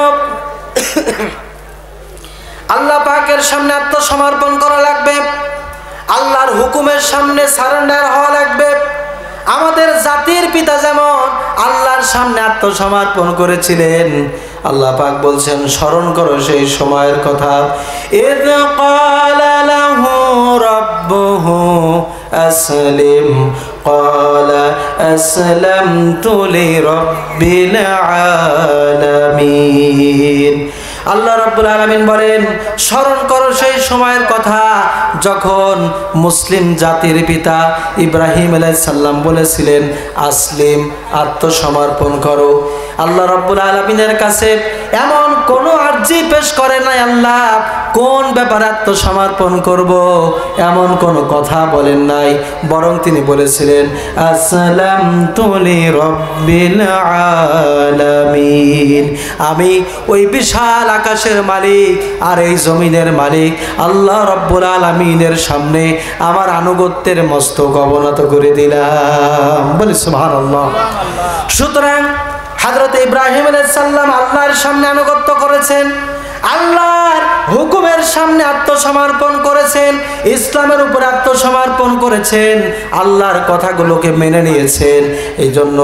আল্লাহ পাকের সামনে আত্মসমর্পণ করা লাগবে, আল্লাহর হুকুমের সামনে সারেন্ডার হওয়া লাগবে। আমাদের জাতির পিতা যেমন আল্লাহর সামনে আত্মসমর্পণ করেছিলেন, আল্লাহ পাক বলছেন স্মরণ করো সেই সময়ের কথা। ইয ক্বালা লাহু রাব্বুহু আসলিম ক্বালা আসলামতু লিরাব্বিল আলামিন। আল্লাহ রাব্বুল আলামিন বলেন স্মরণ করো সেই সময়ের কথা যখন মুসলিম জাতির পিতা ইব্রাহিম আলাইহিস সালাম বলেছিলেন আসলিম, আত্মসমর্পণ করো। আল্লাহ রাব্বুল আলামিনের কাছে এমন কোনো আরজি পেশ করে নাই আল্লাহ কোন ব্যাপারে আত্মসমর্পণ করব, এমন কোনো কথা বলেন নাই, বরং তিনি বলেছিলেন আসলামতু লিরাব্বিল আলামিন। আমি ওই বিশাল আকাশের মালিক আর এই জমিনের মালিক আল্লাহ রাব্বুল আলামিনের সামনে আমার আনুগত্যের মস্তক অবনত করে দিলাম। বলি সুবহানাল্লাহ। সুতরাং হযরত ইব্রাহিম আলাইহিস সালাম আল্লাহর সামনে আনুগত্য করেছেন, আল্লাহর হুকুমের সামনে আত্মসমর্পণ করেছেন, ইসলামের উপরে আত্মসমর্পণ করেছেন, আল্লাহর কথাগুলোকে মেনে নিয়েছেন। এই জন্য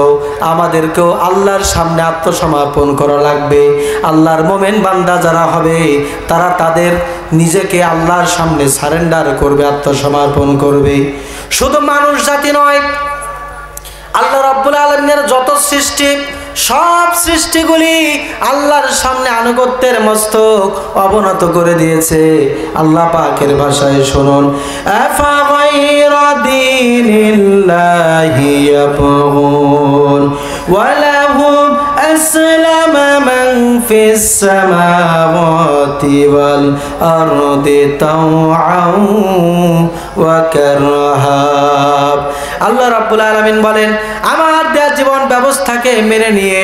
আমাদেরকেও আল্লাহর সামনে আত্মসমর্পণ করা লাগবে। আল্লাহর মোমেন বান্দা যারা হবে তারা তাদের নিজেকে আল্লাহর সামনে সারেন্ডার করবে, আত্মসমর্পণ করবে। শুধু মানুষ জাতি নয়, আল্লাহ রাব্বুল আলামিনের যত সৃষ্টি সব সৃষ্টিগুলি আল্লাহর সামনে আনুগত্যের মস্তক অবনত করে দিয়েছে। আল্লাহ পাকের ভাষায় শুনুন, আফা গায়রা দীনিল্লাহি ইয়াবগুন ওয়া লাহুম আসলামা মান ফিস সামাওয়াতি ওয়াল আরদি তাওআন ওয়া কারহা। আল্লাহ রাব্বুল আলামিন বলেন আমার দেয়া জীবন ব্যবস্থাকে মেনে নিয়ে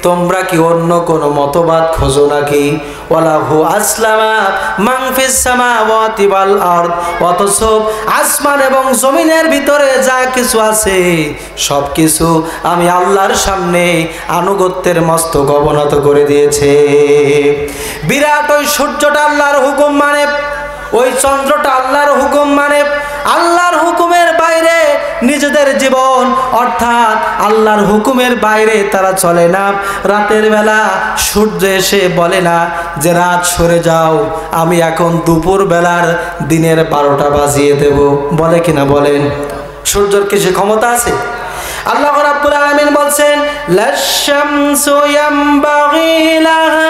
তোমরা কি অন্য কোনো মতবাদ খোঁজো নাকি? ওয়ালাহু আসলামা মান ফিস সামাওয়াতি ওয়াল আরদ, অথচ আসমান এবং জমিনের ভিতরে যা কিছু আছে সব কিছু আমি আল্লাহর সামনে আনুগত্যের মস্তক অবনত করে দিয়েছে। বিরাট ওই সূর্যটা আল্লাহর হুকুম মানে, ওই চন্দ্রটা আল্লাহর হুকুম মানে, আল্লাহর হুকুমের বাইরে নিজেদের জীবন অর্থাৎ আল্লাহর হুকুমের বাইরে তারা চলে না। রাতের বেলা সূর্য এসে বলে না যে রাত সরে যাও, আমি এখন দুপুর বেলার দিনের 12টা বাজিয়ে দেব, বলে কিনা বলেন? সূর্যের কি সে ক্ষমতা আছে? আল্লাহ রাব্বুল আলামিন বলছেন লাশ-শামসু ইয়ামবাগি লাহা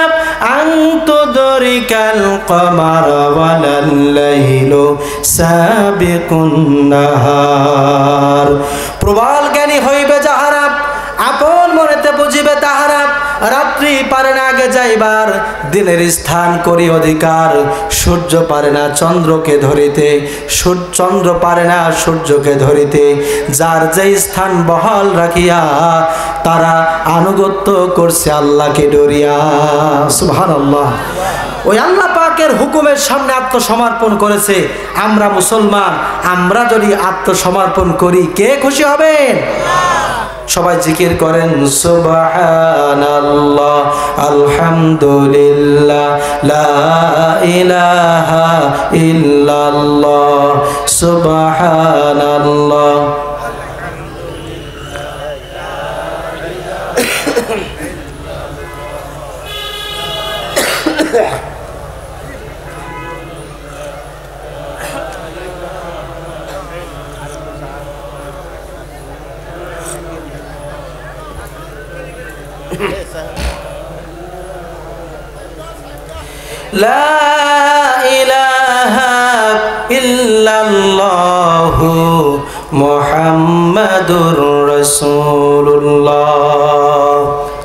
আন তুদরিকাল কমারা ওয়ালাল লাইলু সাবিকুন নাহার। প্রবল জ্ঞানী হইবে যাহারা, আপন মনেতে বুঝিবে তাহারা, রাত্রি পারে না আগে যাইবার, দিনের স্থান করি অধিকার। সূর্য পারে না চন্দ্রকে ধরিতে, চন্দ্র পারে না সূর্যকে ধরিতে। যার যে স্থান বহাল রাখিয়া তারা আনুগত্য করছে আল্লাহকে ডরিয়া। সুবহানাল্লাহ। ওই আল্লাহ পাকের হুকুমের সামনে আত্মসমর্পণ করেছে। আমরা মুসলমান, আমরা যদি আত্মসমর্পণ করি কে খুশি হবেন? সবাই জিকির করেন সুবহানাল্লাহ, আলহামদুলিল্লাহ, লা ইলাহা ইল্লাল্লাহ, সুবহানাল্লাহ। লা ইলাহা ইল্লাল্লাহু মুহাম্মাদুর রাসূলুল্লাহ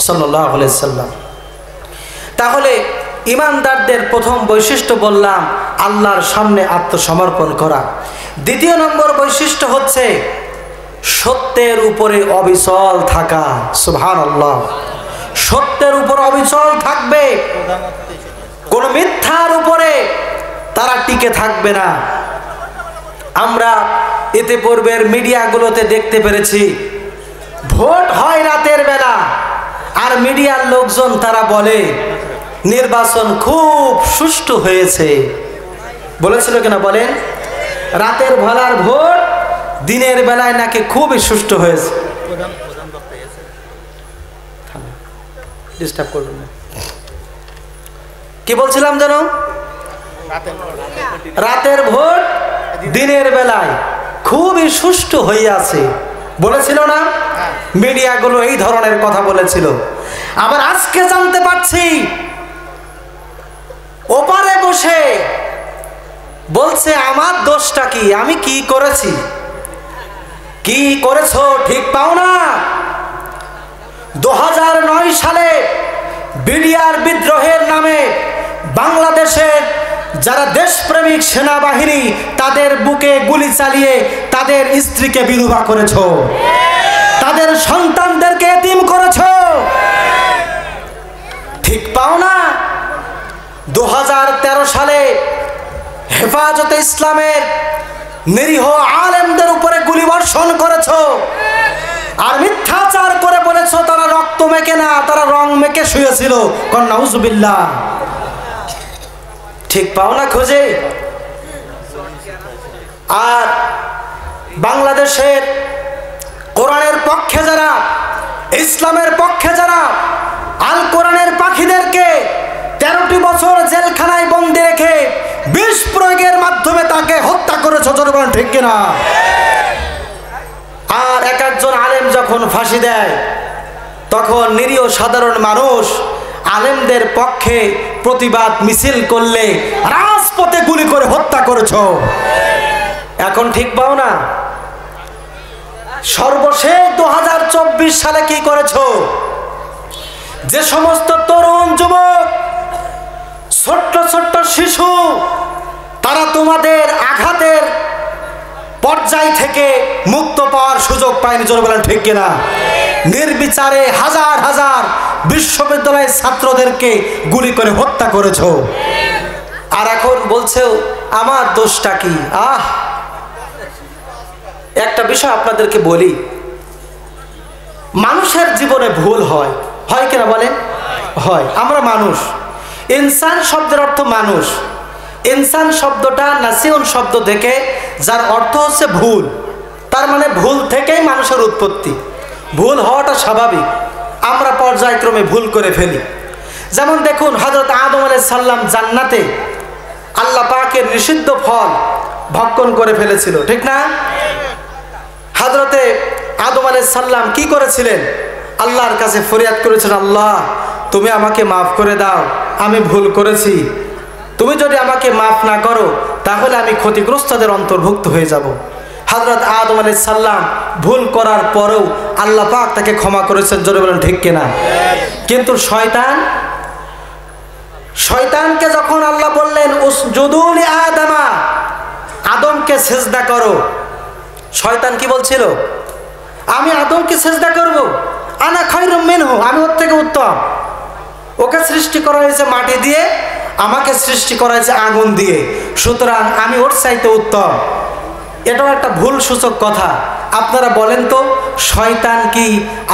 সাল্লাল্লাহু আলাইহি সাল্লাম। তাহলে ইমানদারদের প্রথম বৈশিষ্ট্য বললাম আল্লাহর সামনে আত্মসমর্পণ করা। দ্বিতীয় নম্বর বৈশিষ্ট্য হচ্ছে সত্যের উপরে অবিচল থাকা। সুবহানাল্লাহ। সত্যের উপর অবিচল থাকবে, কোন মিথ্যার উপরে তারা টিকে থাকবে না। আমরা এতে পূর্বের মিডিয়াগুলোতে দেখতে পেরেছি ভোট হয় রাতের বেলা, আর মিডিয়ার লোকজন তারা বলে নির্বাচন খুব সুষ্ঠু হয়েছে। বলেছিল কিনা বলেন? রাতের বেলার ভোট দিনের বেলায় নাকি খুবই সুষ্ঠু হয়েছে। ডিস্টার্ব করবেন না। কি বলছিলাম যেন? রাতের ভোট দিনের বেলায় খুবই সুষ্ঠু হইয়াছে বলেছিল না? মিডিয়াগুলো এই ধরনের কথা বলেছিল। আবার আজকে জানতে পারছি ওপারে বসে বলছে আমার দোষটা কি, আমি কি করেছি? কি করেছো ঠিক পাও না? 2009 সালে বিডিআর বিদ্রোহের নামে বাংলাদেশের যারা দেশপ্রেমিক সেনাবাহিনী তাদের বুকে গুলি চালিয়ে তাদের স্ত্রীকে বিধবা করেছো, তাদের সন্তানদেরকে এতিম করেছো, ঠিক পাও না? 2013 সালে হেফাজতে ইসলামের নিরীহ আলেমদের উপরে গুলি বর্ষণ করেছো, আর মিথ্যাচার করে বলেছো তারা রক্ত মেখে না, তারা রং মেখে শুয়েছিল। নাউজুবিল্লাহ। ঠিক পাও না খুঁজে? আর বাংলাদেশের কোরআনের পক্ষে যারা, ইসলামের পক্ষে যারা, আল কোরআনের পাখিদেরকে 13টি বছর জেলখানায় বন্দি রেখে বিষ প্রয়োগের মাধ্যমে তাকে হত্যা করেছো। জনগণ ঠিক কিনা? আর এক একজন আলেম যখন ফাঁসি দেয় তখন নিরীহ সাধারণ মানুষ আলেমদের পক্ষে প্রতিবাদ মিছিল করলে রাজপথে গুলি করে হত্যা করেছো। এখন ঠিক পাও না? সর্বশেষ 2024 সালে কি করেছো? যে সমস্ত তরুণ যুবক, ছোট্ট ছোট্ট শিশু, তারা তোমাদের আঘাতের পর্যায় থেকে মুক্ত পাওয়ার সুযোগ পায়নি। জোরে বলেন ঠিক কিনা? নির্বিচারে হাজার হাজার বিশ্ববিদ্যালয়ের ছাত্রদেরকে গুলি করে হত্যা করেছো। আর এখন বলছো আমার দোষটা কি? একটা বিষয় আপনাদেরকে বলি, মানুষের জীবনে ভুল হয়, হয় কিনা বলেন? হয়। আমরা মানুষ। ইনসান শব্দের অর্থ মানুষ। ইনসান শব্দটা নাসিউন শব্দ থেকে যার অর্থ হচ্ছে ভুল। তার মানে ভুল থেকেই মানুষের উৎপত্তি, ভুল হওয়াটা স্বাভাবিক। আমরা পর্যায়ক্রমে ভুল করে ফেলি। যেমন দেখুন, হযরত আদম আলাইহিস সালাম জান্নাতে আল্লাহ পাকের নিষিদ্ধ ফল ভক্ষণ করে ফেলেছিল, ঠিক না? হযরতে আদম আলাইহিস সালাম কি করেছিলেন? আল্লাহর কাছে ফরিয়াদ করেছেন, আল্লাহ তুমি আমাকে মাফ করে দাও, আমি ভুল করেছি। তুমি যদি আমাকে মাফ না করো তাহলে আমি ক্ষতিগ্রস্তদের অন্তর্ভুক্ত হয়ে যাব। হযরত আদম আলাইহিস সালাম ভুল করার পরেও আল্লাহ পাক তাকে ক্ষমা করেছেন, জোরে বলেন ঠিক কিনা? কিন্তু শয়তানকে যখন আল্লাহ বললেন উসজুদু লি আদমা, আদমকে সিজদা করো, শয়তান কি বলছিল? আমি আদমকে সিজদা করব, আনা খায়রুম মিনহু, আমি ওর থেকে উত্তম। ওকে সৃষ্টি করা হয়েছে মাটি দিয়ে, আমাকে সৃষ্টি করা হয়েছে আগুন দিয়ে, সুতরাং আমি ওর চাইতে উত্তম। এটাও একটা ভুল সূচক কথা। আপনারা বলেন তো, শয়তান কি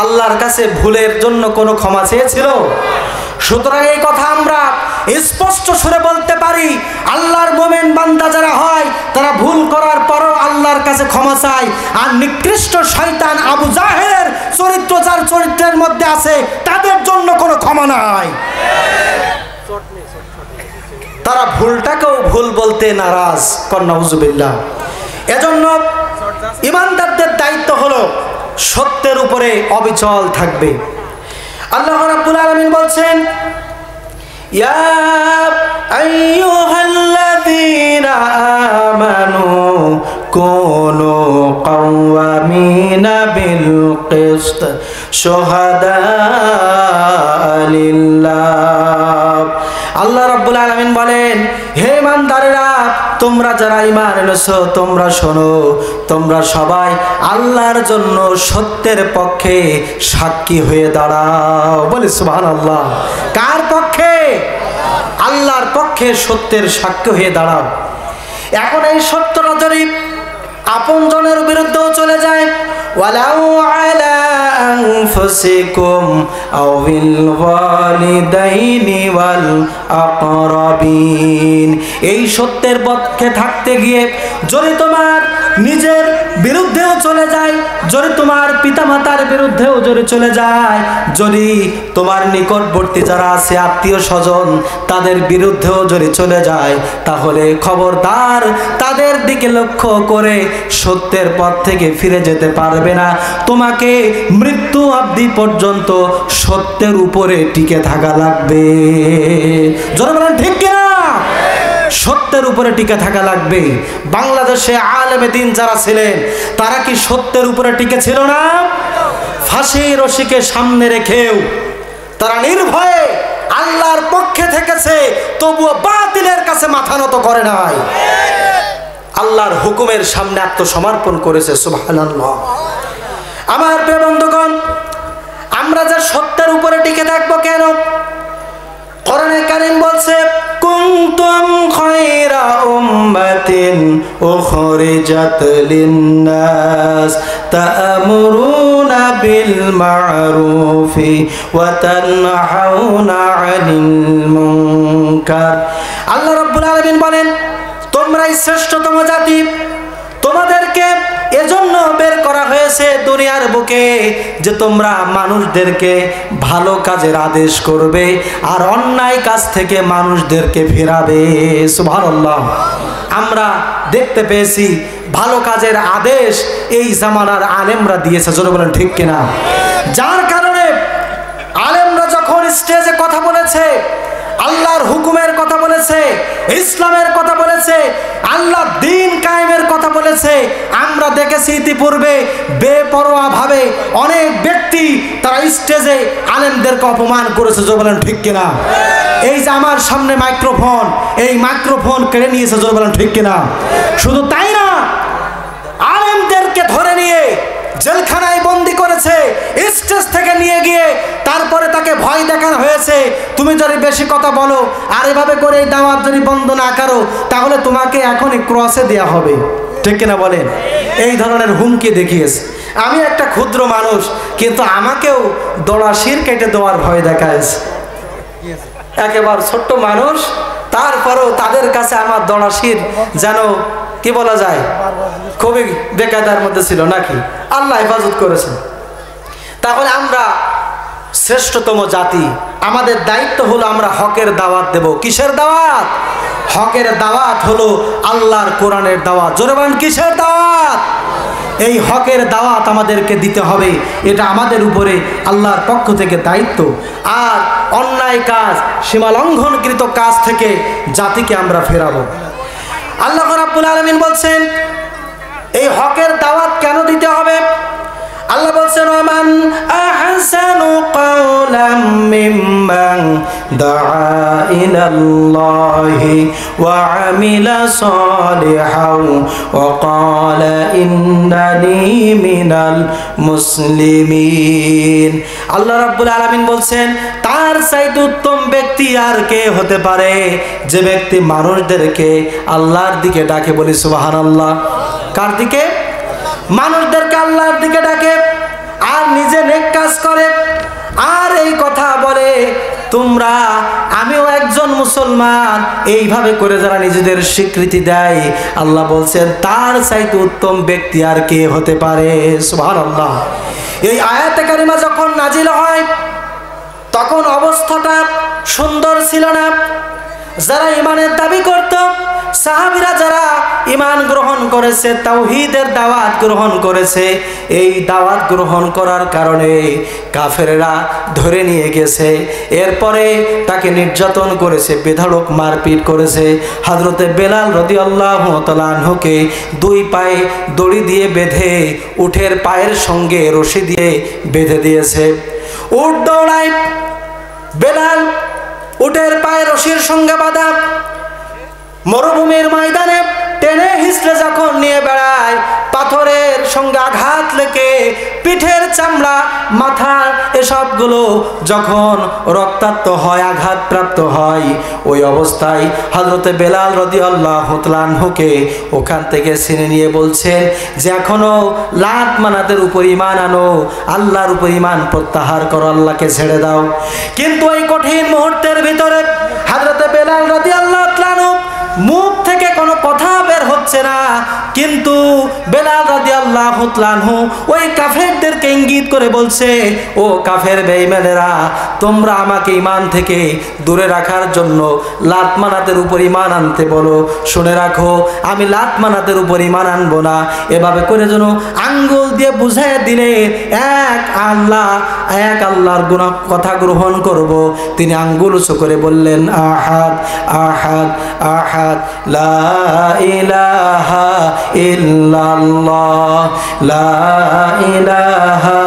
আল্লাহর কাছে ভুলের জন্য কোনো ক্ষমা চেয়েছিল? সুতরাং এই কথা আমরা স্পষ্ট সুরে বলতে পারি, আল্লাহর মোমেন বান্দা যারা হয় তারা ভুল করার পরও আল্লাহর কাছে ক্ষমা চায়। আর নিকৃষ্ট শয়তান আবু জাহেলের চরিত্র যার চরিত্রের মধ্যে আছে তাদের জন্য কোনো ক্ষমা নাই। তারা ভুলটাকেও ভুল বলতে নারাজ, নাউজুবিল্লাহ। এজন্য ইমানদারদের দায়িত্ব হলো সত্যের উপরে অবিচল থাকবে। আল্লাহ রাব্বুল আলামিন বলছেন, ইয়া আইয়ুহাল্লাযীনা আমানু কুনু কাওয়ামিনা বিল কিসত শুহাদা লিল্লাহ। আল্লাহ রাব্বুল আলামিন বলেন, হে ইমানদারেরা, তোমরা যারা ঈমান এনেছো তোমরা শোনো, তোমরা সবাই আল্লাহর জন্য সত্যের পক্ষে সাক্ষী হয়ে দাঁড়াও। বলি সুবহানাল্লাহ। কার পক্ষে? আল্লাহর পক্ষে সত্যের সাক্ষী হয়ে দাঁড়াও। এখন এই সত্যটা যদি আপনজনের বিরুদ্ধেও চলে যায়, ওয়ালাউ আলা আনফুসিকুম আও বিল ওয়ালিদাইনি ওয়াল আকরাবিন, এই সত্যের পক্ষে থাকতে গিয়ে যদি তোমার নিজের বিরুদ্ধেও চলে যায়, যদি তোমার পিতামাতার বিরুদ্ধেও যদি চলে যায়, যদি তোমার নিকটবর্তী যারা আছে আত্মীয় স্বজন তাদের বিরুদ্ধেও যদি চলে যায়, তাহলে খবরদার তাদের দিকে লক্ষ্য করে সত্যের পথ থেকে ফিরে যেতে পারবে না। তোমাকে মৃত্যু অবধি পর্যন্ত সত্যের উপরে টিকে থাকা লাগবে। জোরে বলেন ঠিক কিনা? সত্যের উপরে টিকে থাকা লাগবে। বাংলাদেশে আলেমে দ্বীন যারা ছিলেন তারা কি সত্যের উপরে টিকে ছিল না? ফাঁসির রশিকে সামনে রেখেও তারা নির্ভয়ে আল্লাহর পক্ষে থেকেছে, তবুও বাতিলের কাছে মাথা নত করে নাই, আল্লাহর হুকুমের সামনে আত্মসমর্পণ করেছে। সুবহানাল্লাহ। আমার প্রিয় বন্ধুগণ, আমরা যে সত্যের উপরে টিকে থাকবো কেন? কোরআনে কারীম বলছে, কুনতুম খায়রা উম্মাতিন উখরিজাত লিন-নাস তা'মুরুনা বিল মা'রুফি ওয়া তানহাউনা 'আনিল মুনকার। আল্লাহ রাব্বুল আলামিন বলেন, তোমরাই শ্রেষ্ঠতম জাতি, তোমাদেরকে এজন্য বের করা হয়েছে দুনিয়ার বুকে যে তোমরা মানুষদেরকে ভালো কাজের আদেশ করবে আর অন্যায় কাজ থেকে মানুষদেরকে ফেরাবে। সুবহানাল্লাহ। আমরা দেখতে পেয়েছি ভালো কাজের আদেশ এই জামানার আলেমরা দিয়েছে, জোরে বলেন ঠিক কিনা? যার কারণে আলেমরা যখন স্টেজে কথা বলেছে, আল্লাহর হুকুমের কথা বলেছে, ইসলামের কথা বলেছে, আল্লাহ দ্বীন কায়েমের কথা বলেছে, আমরা দেখেছি ইতিপূর্বে বেপরোয়া ভাবে অনেক ব্যক্তি তারা স্টেজে আলেমদেরকে অপমান করেছে। জোরে বলেন ঠিক কিনা? এই যে আমার সামনে মাইক্রোফোন, এই মাইক্রোফোন কেড়ে নিয়েছে। জোরে বলেন ঠিক কিনা? শুধু তাই না, আলেমদেরকে ধরে নিয়ে জেলখানায় বন্দি করেছে, স্টেজ থেকে নিয়ে গিয়ে তারপরে তাকে ভয় দেখানো হয়েছে, তুমি যদি বেশি কথা বলো আর এভাবে করে এই দাওয়াত যদি বন্ধ না করো তাহলে তোমাকে এখনই ক্রসে দেওয়া হবে। ঠিক কিনা বলেন? এই ধরনের হুমকি দেখিয়েছে। আমি একটা ক্ষুদ্র মানুষ, কিন্তু আমাকেও দড়াশির কেটে দেওয়ার ভয় দেখায়েছে। একেবারে ছোট্ট মানুষ, তারপরেও তাদের কাছে আমার দড়াশির যেন কি বলা যায় খুবই বেকায়দার মধ্যে ছিল নাকি? আল্লাহ হেফাজত করেছেন। তাহলে আমরা শ্রেষ্ঠতম জাতি, আমাদের দায়িত্ব হলো আমরা হকের দাওয়াত দেব। কিসের দাওয়াত? হকের দাওয়াত হলো আল্লাহর কোরআনের দাওয়াত। জোরে বলেন কিসের দাওয়াত? এই হকের দাওয়াত আমাদেরকে দিতে হবে, এটা আমাদের উপরে আল্লাহর পক্ষ থেকে দায়িত্ব। আর অন্যায় কাজ, সীমা লঙ্ঘনকৃত কাজ থেকে জাতিকে আমরা ফেরাবো। আল্লাহ রাব্বুল আলামিন বলছেন এই হকের দাওয়াত কেন দিতে হবে? আল্লাহ বলছেন ওয়ামান আহসানু কাওলাম মিম্মান দাআ ইলাল্লাহি ওয়া আমিলা সালিহান ওয়া ক্বালা ইন্নানি মিনাল মুসলিমিন। আল্লাহ রাব্বুল আলামিন বলছেন তার চাইতে উত্তম ব্যক্তি আর কে হতে পারে যে ব্যক্তি মানুষদেরকে আল্লাহর দিকে ডাকে। বলি সুবহানাল্লাহ। কার দিকে? মানুষদেরকে আল্লাহর দিকে ডাকে আর নিজে নেক কাজ করে আর এই কথা বলে তোমরা আমিও একজন মুসলমান, এইভাবে করে যারা নিজেদের স্বীকৃতি দেয়, আল্লাহ বলছেন তার চাইতে উত্তম ব্যক্তি আর কে হতে পারে। সুবহানাল্লাহ। এই আয়াতে কারিমা যখন নাজিল হয় তখন অবস্থাটা সুন্দর ছিল না। যারা ইমানের দাবি করত, সাহাবীরা যারা ইমান গ্রহণ করেছে, তাওহীদের দাওয়াত গ্রহণ করেছে, এই দাওয়াত গ্রহণ করার কারণে কাফেররা ধরে নিয়ে গেছে, এরপরে তাকে নির্যাতন করেছে, বেধড়ক মারপিট করেছে। হযরতে বেলাল রাদিয়াল্লাহু তাআলা আনহুকে দুই পায়ে দড়ি দিয়ে বেঁধে উটের পায়ের সঙ্গে রশি দিয়ে বেঁধে দিয়েছে। উট দৌড়ায়, বেলাল উটের পায়ে রশির সঙ্গে বাঁধা, মরুভূমির ময়দানে টেনে হিঁচড়ে যখন নিয়ে বেড়ায়, পাথরের সঙ্গে আঘাত লেগে পিঠের চামড়া, মাথা এসবগুলো যখন রক্তাক্ত হয়, আঘাতপ্রাপ্ত হয়, ওই অবস্থায় হযরতে বেলাল রাদিয়াল্লাহু তাআলা আনহুকে ওখান থেকে ছিনে নিয়ে বলছেন যে এখনো লাত মানাতের উপর ঈমান আনো, আল্লাহর উপর ঈমান প্রত্যাহার করো, আল্লাহকে ছেড়ে দাও। কিন্তু এই কঠিন মুহূর্তের ভিতরে হযরতে বেলাল রাদিয়াল্লাহু তাআলা আনহু মুখ থেকে কোনো কথা বের হচ্ছে না, কিন্তু বেলাল রাদিয়াল্লাহু তাআলা আনহু ওই কাফেরদেরকে ইঙ্গিত করে বলছে, ও কাফের বেঈমানেরা, তোমরা আমাকে ঈমান থেকে দূরে রাখার জন্য লাত মানাতের উপর ঈমান আনতে বলো। শুনে রাখো, আমি লাত মানাতের উপর ঈমান আনবো না। এভাবে করে যেন আঙ্গুল দিয়ে বুঝাইয়া দিলে এক আল্লাহর কথা গ্রহণ করব। তিনি আঙ্গুল উঁচু করে বললেন আহাদ আহাদ আহাদ, লা ইলাহা ইল্লাল্লাহ, লা ইলাহা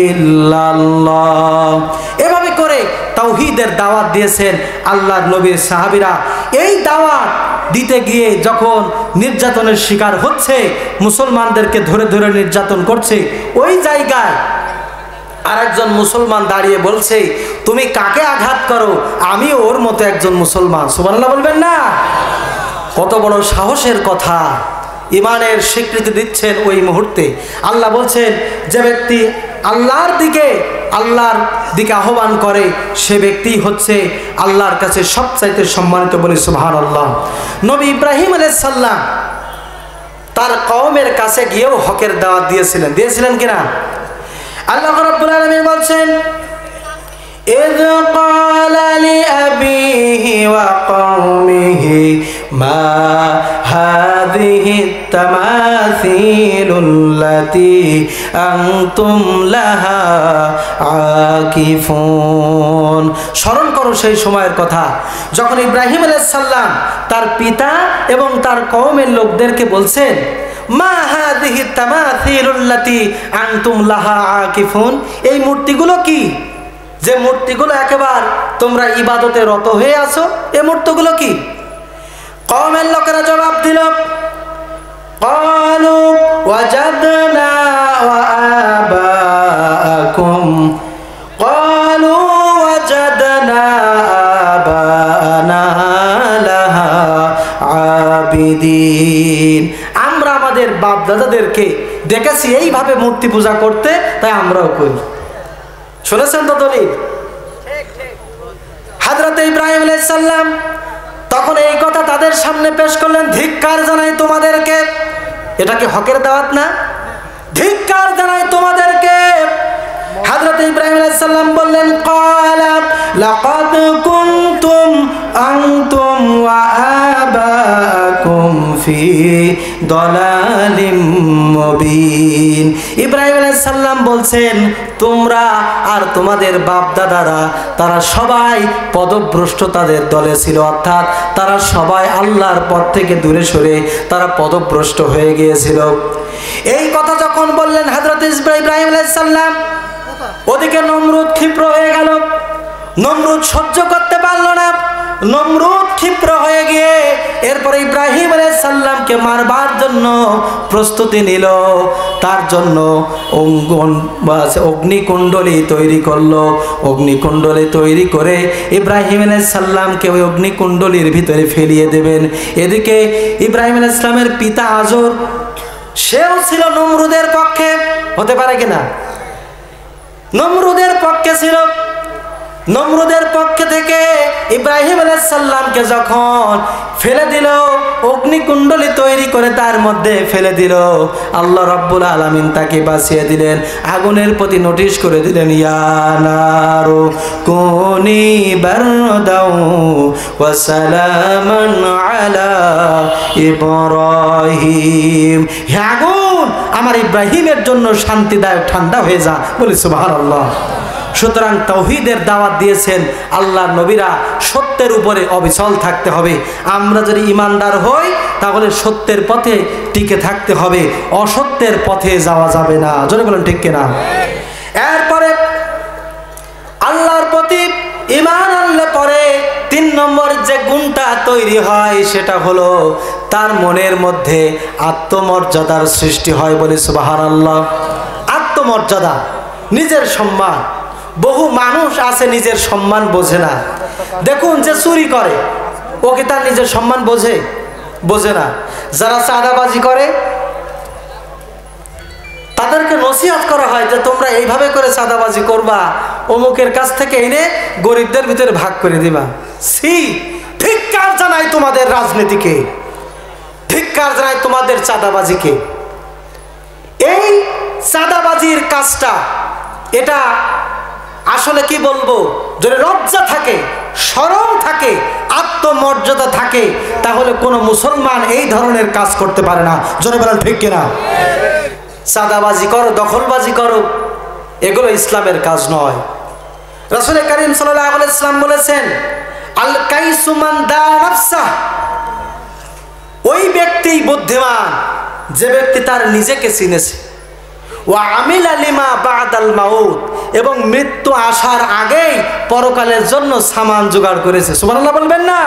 ইল্লাল্লাহ। এভাবে করে তাওহীদের দাওয়াত দিয়েছেন আল্লাহর নবীর সাহাবীরা। এই দাওয়াত দিতে গিয়ে যখন নির্যাতনের শিকার হচ্ছে, মুসলমানদেরকে ধরে ধরে নির্যাতন করছে, ওই জায়গায় আরেকজন মুসলমান দাঁড়িয়ে বলছে, তুমি কাকে আঘাত করো, আমি ওর মতো একজন মুসলমান। সুবহানাল্লাহ বলবেন না? কত বড় সাহসের কথা! ইমানের স্বীকৃতি দিচ্ছেন ওই মুহূর্তে। আল্লাহ বলছেন যে ব্যক্তি আল্লাহর দিকে আহ্বান করে সে ব্যক্তি হচ্ছে আল্লাহর কাছে সবচাইতে সম্মানিত। বলি সুবহানাল্লাহ। নবী ইব্রাহিম আলাইহিস সালাম তার কওমের কাছে গিয়েও হকের দাওয়াত দিয়েছিলেন কিনা? আল্লাহ রাব্বুল আলামিন বলছেন, إذ قال لأبيه وقومه ما هذه التماثيل التي أنتم لها عاكفون। স্মরণ করো সেই সময়ের কথা যখন ইব্রাহিম আলাইহিস সালাম তার পিতা এবং তার কওমের লোকদেরকে বলছেন, মা হাযিহি তামাথিলুল্লাতী আনতুম লাহা আকিফুন, এই মূর্তিগুলো কি, যে মূর্তিগুলো একেবারে তোমরা ইবাদতে রত হয়ে আছো, এই মূর্তিগুলো কি? কওমের লোকেরা জবাব দিল, ক্বালু ওয়াজাদনা ওয়া আবাকুম, ক্বালু ওয়াজাদনা আবানা লাহা আবিদিন। আমরা আমাদের বাপ দাদাদেরকে দেখেছি এইভাবে মূর্তি পূজা করতে, তাই আমরাও করি। শুনেছেন তো দলিল? হযরত ইব্রাহিম আলাইহিস সালাম তখন এই কথা তাদের সামনে পেশ করলেন, ধিক্কার জানাই তোমাদেরকে, এটা কি হকের দাওয়াত না? ধিক্কার জানাই তোমাদেরকে। হযরত ইব্রাহিম আলাইহিস সালাম বললেন, ক্বালা লাকাদ কুনতুম আনতুম ওয়া আবাকুম ফি দালালিম মুবিন। ইব্রাহিম আলাইহিস সালাম বলছেন, তোমরা আর তোমাদের বাপ দাদারা তারা সবাই পদভ্রষ্টতাদের দলে ছিল, অর্থাৎ তারা সবাই আল্লাহর পথ থেকে দূরে সরে তারা পদভ্রষ্ট হয়ে গিয়েছিল। এই কথা যখন বললেন হযরত ইব্রাহিম আলাইহিস সালাম, ওদিকে নমরুদ ক্ষিপ্র হয়ে গেল। নমরুদ সহ্য করতে পারল না। নমরুদ ক্ষিপ্র হয়ে গিয়ে এরপরে ইব্রাহিম আলাইহিস সালামকে মারবার জন্য প্রস্তুতি নিল। তার জন্য অগ্নিকুণ্ডলী তৈরি করলো। অগ্নিকুণ্ডলী তৈরি করে ইব্রাহিম আলাইহিস সালামকে ওই অগ্নিকুণ্ডলীর ভিতরে ফেলিয়ে দেবেন। এদিকে ইব্রাহিম আলাইহিস সালামের পিতা আজর, সেও ছিল নমরুদের পক্ষে। হতে পারে কিনা? নমরুদের পক্ষে ছিল। নমরুদের পক্ষে থেকে ইব্রাহিম আলাইহিস সালামকে যখন ফেলে দিল, অগ্নিকুণ্ডলী তৈরি করে তার মধ্যে ফেলে দিল, আল্লাহ রাব্বুল আলামিন তাকে বাঁচিয়ে দিলেন। আগুনের প্রতি নোটিশ করে দিলেন, ইয়া নারু কুনি বারদাও ওয়া সালামান আলা ইব্রাহিম। হে আগুন, আমার ইব্রাহিমের জন্য শান্তিদায়ক ঠান্ডা হয়ে যা। বলি সুবহানাল্লাহ। সুতরাং তাওহীদের দাওয়াত দিয়েছেন আল্লাহর নবীরা। সত্যের উপরে অবিচল থাকতে হবে। আমরা যদি ঈমানদার হই তাহলে সত্যের পথে টিকে থাকতে হবে, অসত্যের পথে যাওয়া যাবে না। জোরে বলেন ঠিক কিনা? এরপরে আল্লাহর প্রতি ঈমান আনলে পরে 3 নম্বর যে গুণটা তৈরি হয় সেটা হলো তার মনের মধ্যে আত্মমর্যাদার সৃষ্টি হয়। বলি সুবহানাল্লাহ। আত্মমর্যাদা, নিজের সম্মান। বহু মানুষ আছে নিজের সম্মান বোঝে না। দেখুন, যে চুরি করে ও কি তার নিজের সম্মান বোঝে? বোঝে না। যারা চাঁদাবাজি করে তাদেরকে নসিহত করা হয় যে তোমরা এইভাবে করে চাঁদাবাজি করবা, অমুকের কাছ থেকে এনে গরিবদের ভিতরে ভাগ করে দিবা। সি, ধিক্কার জানাই তোমাদের রাজনীতিকে, ধিক্কার জানাই তোমাদের চাঁদাবাজিকে। এই চাঁদাবাজির কাজটা, এটা আসলে কি বলবো, যদি লজ্জা থাকে, শরম থাকে, আত্মমর্যাদা থাকে, তাহলে কোনো মুসলমান এই ধরনের কাজ করতে পারে না। জোরে বলেন ঠিক কিনা? চাঁদাবাজি করো, দখলবাজি করো, এগুলো ইসলামের কাজ নয়। রাসূল কারীম সাল্লাল্লাহু আলাইহি ওয়াসাল্লাম বলেছেন, আল কাইসু মান দা নাফসা, ওই ব্যক্তি বুদ্ধিমান যে ব্যক্তি তার নিজেকে চিনেছে, ওয়া আমিলা লিমা বাদাল মাউত, এবং মৃত্যু আসার আগেই পরকালের জন্য সামান জোগাড় করেছে। সুবহানাল্লাহ বলবেন না?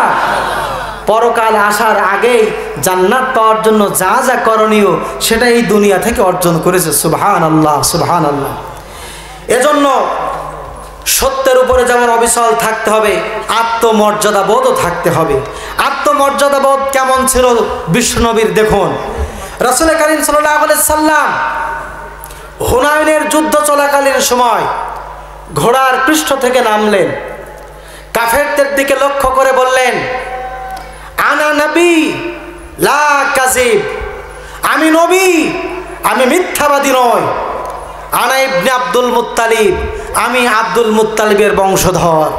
পরকাল আসার আগেই জান্নাত পাওয়ার জন্য যা যা করণীয় সেটা এই দুনিয়া থেকে অর্জন করেছে। সুবহানাল্লাহ, সুবহানাল্লাহ। এজন্য সত্যের উপরে যেমন অবিচল থাকতে হবে, আত্মমর্যাদা বোধও থাকতে হবে। আত্মমর্যাদা বোধ কেমন ছিল বিশ্বনবীর দেখুন। রাসূল কারীম সাল্লাল্লাহু আলাইহি সাল্লাম হুনাইনের যুদ্ধ চলাকালীন সময় ঘোড়ার পৃষ্ঠ থেকে নামলেন, কাফেরদের দিকে লক্ষ্য করে বললেন, আনা নবী লা কাযিব, আমি নবী, আমি মিথ্যাবাদী নই। আনা ইবনে আব্দুল মুত্তালিব, আমি আব্দুল মুত্তালিবের বংশধর।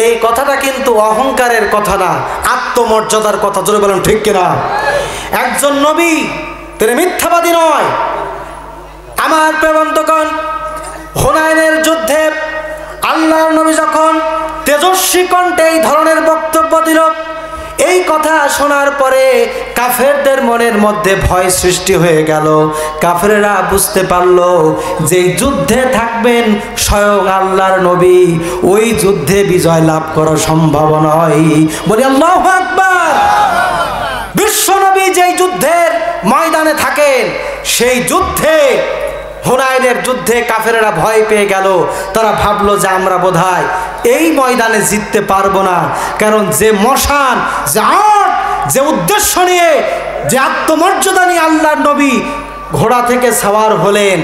এই কথাটা কিন্তু অহংকারের কথা না, আত্মমর্যাদার কথা। জোরে বলেন ঠিক কিনা? একজন নবী, তিনি মিথ্যাবাদী নয়। আমার প্রিয়বন্ধুগণ, হুনাইনের যুদ্ধে আল্লাহর নবী যখন তেজস্বী কণ্ঠে এই ধরনের বক্তব্য দিল, এই কথা শোনার পরে কাফেরদের মনের মধ্যে ভয় সৃষ্টি হয়ে গেল। কাফেররা বুঝতে পারল যে যুদ্ধে থাকবেন স্বয়ং আল্লাহর নবী, ওই যুদ্ধে বিজয় লাভ করা সম্ভব নয়। বলি আল্লাহু আকবার। বিশ্বনবী যেই যুদ্ধের ময়দানে থাকেন, সেই যুদ্ধে, হুনাইনের যুদ্ধে কাফেররা ভয় পেয়ে গেল। তারা ভাবলো যে আমরা বোধহয় এই ময়দানে জিততে পারবো না, কারণ যে মশান, যে আট, যে উদ্দেশ্য নিয়ে, যে আত্মমর্যাদা নিয়ে আল্লাহর নবী ঘোড়া থেকে সাওয়ার হলেন,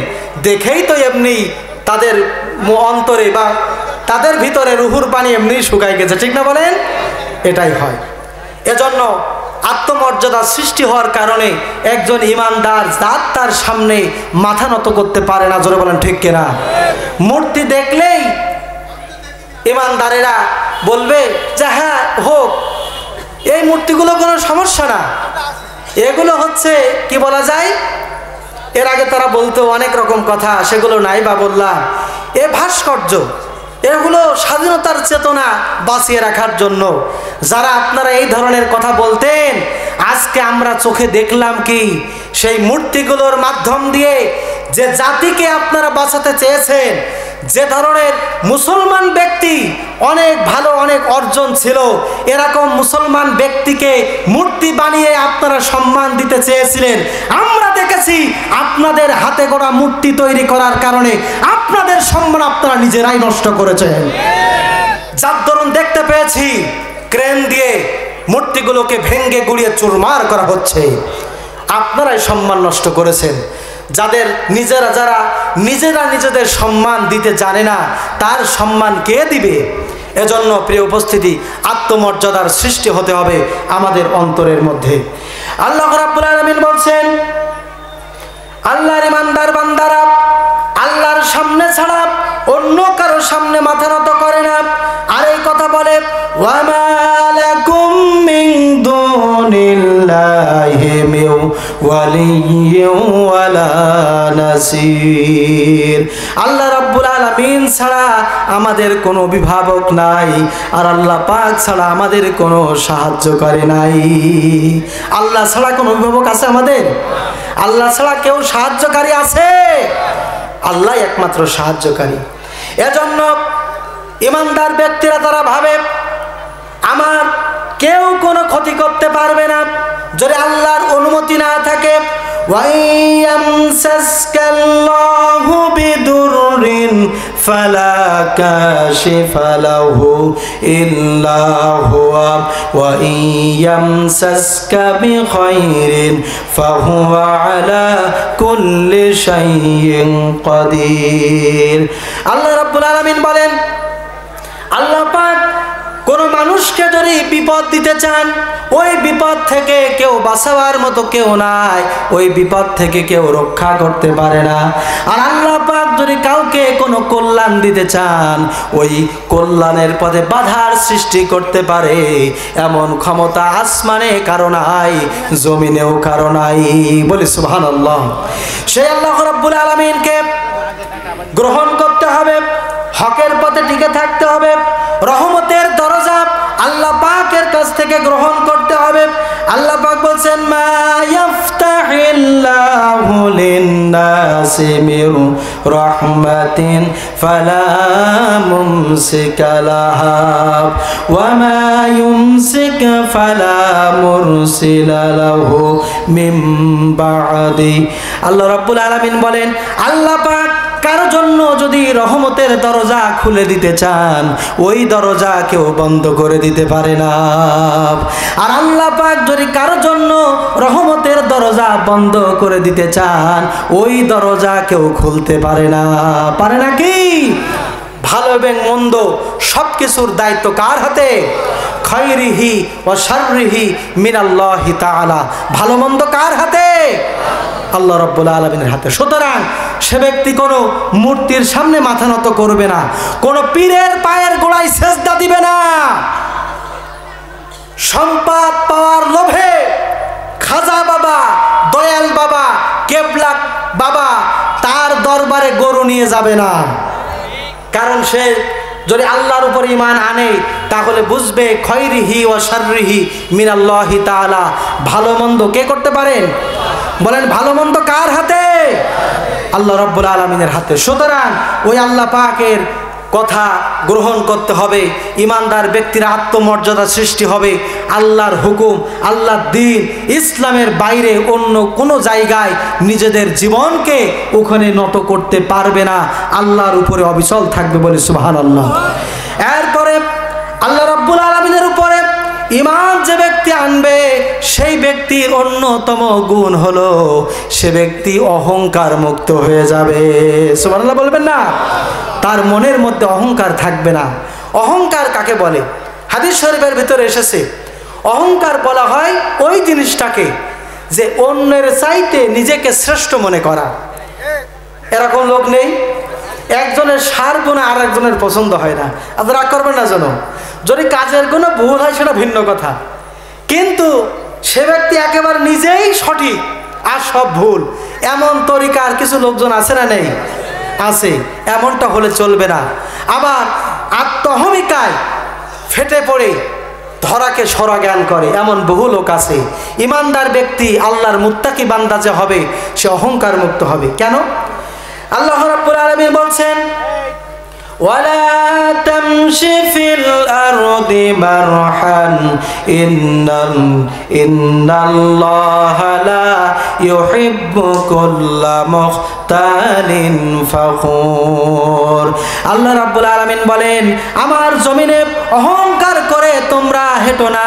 দেখেই তো এমনি তাদের অন্তরে বা তাদের ভিতরে রুহুর পানি এমনি শুকায় গেছে। ঠিক না বলেন? এটাই হয়। এজন্য আত্মমর্যাদা সৃষ্টি হওয়ার কারণে একজন ইমানদার জাত তার সামনে মাথা নত করতে পারে না। জোরে বলেন ঠিক কিনা? মূর্তি দেখলেই ইমানদারেরা বলবে যে হ্যাঁ হোক, এই মূর্তিগুলো কোনো সমস্যা না, এগুলো হচ্ছে কি বলা যায়, এর আগে তারা বলতো অনেক রকম কথা, সেগুলো নাই বা বললাম। এ ভাস্কর্য, এগুলো স্বাধীনতার চেতনা বাঁচিয়ে রাখার জন্য। যারা আপনারা এই ধরনের কথা বলতেন, আজকে আমরা চোখে দেখলাম কি সেই মূর্তিগুলোর মাধ্যম দিয়ে যে জাতিকে আপনারা বাঁচাতে চেয়েছেন, যে ধরনের মুসলমান ব্যক্তি অনেক ভালো অনেক অর্জন ছিল, এরকম মুসলমান ব্যক্তিকে মূর্তি বানিয়ে আপনারা সম্মান দিতে চেয়েছিলেন। আমরা দেখেছি আপনাদের হাতে গড়া মূর্তি তৈরি করার কারণে আপনাদের সম্মান আপনারা নিজেরাই নষ্ট করেছেন। যার দরুন দেখতে পেয়েছি ক্রেন দিয়ে মূর্তিগুলোকে ভেঙ্গে গুড়িয়ে চুরমার করা হচ্ছে। আপনারাই সম্মান নষ্ট করেছেন। যারা নিজেরা নিজেদের সম্মান দিতে জানে না, তার সম্মান কে দিবে? এজন্য প্রিয় উপস্থিতি, আত্মমর্যাদার সৃষ্টি হতে হবে আমাদের অন্তরের মধ্যে। আল্লাহ রাব্বুল আলামিন বলছেন, আল্লাহর ইমানদার বান্দারা আল্লাহর সামনে ছাড়া অন্য কারো সামনে মাথা নত করে না। আর এই কথা বলে, ওয়া মা লাকুম মিন দুনিল্লাহি মিন ওয়ালিয়্যিন ওয়ালা নাসির। আল্লাহ রাব্বুল আলামিন ছাড়া আমাদের কোনো অভিভাবক নাই, আর আল্লাহ পাক ছাড়া আমাদের কোনো সাহায্যকারী নাই। আল্লাহ ছাড়া কোনো অভিভাবক আছে আমাদের? আল্লাহ ছাড়া কেউ সাহায্যকারী আছে? আল্লাহ একমাত্র সাহায্যকারী। এজন্য ইমানদার ব্যক্তিরা তারা ভাবে আমার কেউ কোনো ক্ষতি করতে পারবে না যদি আল্লাহর অনুমতি না থাকে। ওয়াইয়ামসাসকাল্লাহু বিদুররিন ফালা কাশিফা লাহু ইল্লা হুয়া ওয়া ইয়ামসাসকা বিখাইরিন ফাহুয়া আলা কুল্লি শাইইন কাদির। আল্লাহ রাব্বুল আলামিন বলেন, আল্লাহ পাক কোন মানুষকে যদি বিপদ দিতে চান, ওই বিপদ থেকে কেউ বাঁচাবার মতো কেউ নাই, ওই বিপদ থেকে কেউ রক্ষা করতে পারে না। আর আল্লাহ পাক যদি কাউকে কোনো কল্যাণ দিতে চান, ওই কল্যাণের পথে বাধার সৃষ্টি করতে পারে এমন ক্ষমতা আসমানে কারো নাই, জমিনেও কারো নাই। বলি সুবহানাল্লাহ। সেই আল্লাহ রাব্বুল আলামিনকে গ্রহণ করতে হবে, হকের পথে টিকে থাকতে হবে, রহমতের দরজা আল্লাহ পাকের কাছ থেকে গ্রহণ করতে হবে। আল্লাহ পাক বলছেন, মা ইয়াফতাহিল্লাহু লিন-নাসি মির রাহমাতিন ফালা মুমসিকা লাহা ওয়া মা ইউমসিক ফালা মুরসিলা লাহু মিন বা'দি। আল্লাহ রাব্বুল আলামিন বলেন, আল্লাহ পাক কারো জন্য যদি রহমতের দরজা খুলে দিতে চান, ওই দরজা কেউ বন্ধ করে দিতে পারে না। আর আল্লাহ পাক যদি কারো জন্য রহমতের দরজা বন্ধ করে দিতে চান, ওই দরজা কেউ খুলতে পারে না। পারে নাকি? ভালো এবং মন্দ সব কিছুর দায়িত্ব কার হাতে? খায়রিহি ওয়া শাররিহি মিনাল্লাহি তাআলা। ভালো মন্দ কার হাতে? আল্লাহ রাব্বুল আলামিনের হাতে। সুতরাং সে ব্যক্তি কোনো মূর্তির সামনে মাথা নত করবে না, কোনো পীরের পায়ের গোড়ায় সেজদা দিবে না। সম্পদ পাওয়ার লোভে খাজা বাবা, দয়াল বাবা, কেবলা বাবা তার দরবারে গরু নিয়ে যাবে না। কারণ সে যদি আল্লাহর উপর ঈমান আনে, তাহলে বুঝবে খায়রিহি ওয়া শাররিহি মিনাল্লাহি তাআলা। ভালো মন্দ কে করতে পারেন? বলেন, ভালো মন্দ কার হাতে? আল্লাহ রাব্বুল আলামিনের হাতে। সুতরাং ওই আল্লাহ পাকের কথা গ্রহণ করতে হবে। ইমানদার ব্যক্তির আত্মমর্যাদা সৃষ্টি হবে। আল্লাহর হুকুম, আল্লাহর দ্বীন, ইসলামের বাইরে অন্য কোনো জায়গায় নিজেদের জীবনকে ওখানে নত করতে পারবে না, আল্লাহর উপরে অবিচল থাকবে। বলে সুবহানাল্লাহ। এরপরে আল্লাহ রাব্বুল আলামিনের উপরে ঈমান যে ব্যক্তি আনবে, সেই ব্যক্তির অন্যতম গুণ হলো সে ব্যক্তি অহংকার মুক্ত হয়ে যাবে। সুবহানাল্লাহ বলবেন না? তার মনের মধ্যে অহংকার থাকবে না। অহংকার কাকে বলে? হাদিস শরীফের ভিতরে এসেছে, অহংকার বলা হয় ওই জিনিসটাকে যে অন্যের চাইতে নিজেকে শ্রেষ্ঠ মনে করা। এরকম লোক নেই? একজনের সার গুণ আর একজনের পছন্দ হয় না, আপনারা রাগ করবেন না যেন। যদি কাজের কোনো ভুল হয় সেটা ভিন্ন কথা, কিন্তু সে ব্যক্তি একেবারে নিজেই সঠিক আর সব ভুল, এমন তরিকার কিছু লোকজন আছে না? নেই? আছে। এমনটা হলে চলবে না। আবার আত্মহমিকায় ফেটে পড়ে ধরাকে সরা জ্ঞান করে এমন বহু লোক আছে। ইমানদার ব্যক্তি, আল্লাহর মুত্তাকি বান্দা যে হবে, সে অহংকার মুক্ত হবে। কেন? আল্লাহ রাব্বুল আলামিন বলছেন, ওয়ালা তামশি ফিল আরদি মারহান ইন্নাল্লাহা লা ইউহিব্বু কুল্লা মুখতালিন ফাখুর। আল্লাহ রাব্বুল আলামিন বলেন, আমার জমিনে অহংকার করে তোমরা হেঁটো না,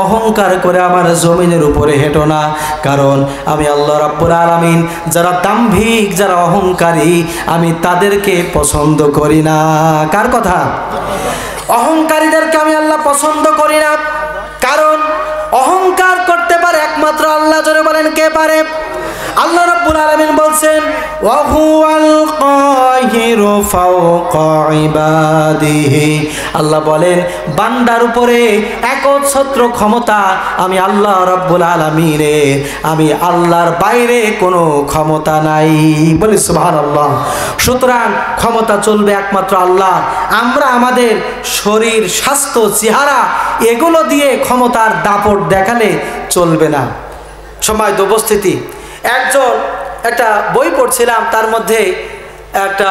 অহংকার করে আমার জমিনের উপরে হেঁটো না, কারণ আমি আল্লাহ রাব্বুল আলামিন যারা দাম্ভিক, যারা অহংকারী, আমি তাদেরকে পছন্দ করি না। কার কথা? অহংকারীদেরকে আমি আল্লাহ পছন্দ করি না। কারণ অহংকার করতে পারে একমাত্র আল্লাহ। জোরে বলেন, কে পারে? আল্লাহ রাব্বুল আলামিন বলছেন, ওয়া হুয়াল কাহিরু ফাওকা ইবাদিহি। আল্লাহ বলেন, বান্দার উপরে একচ্ছত্র ক্ষমতা আমি আল্লাহ রাব্বুল আলামিনের, আমি আল্লাহর বাইরে কোনো ক্ষমতা নাই। বলি সুবহানাল্লাহ। সুতরাং ক্ষমতা চলবে একমাত্র আল্লাহ। আমরা আমাদের শরীর, স্বাস্থ্য, চেহারা এগুলো দিয়ে ক্ষমতার দাপট দেখালে চলবে না। সময় তো উপস্থিতি, একটা বই পড়ছিলাম, তার মধ্যে একটা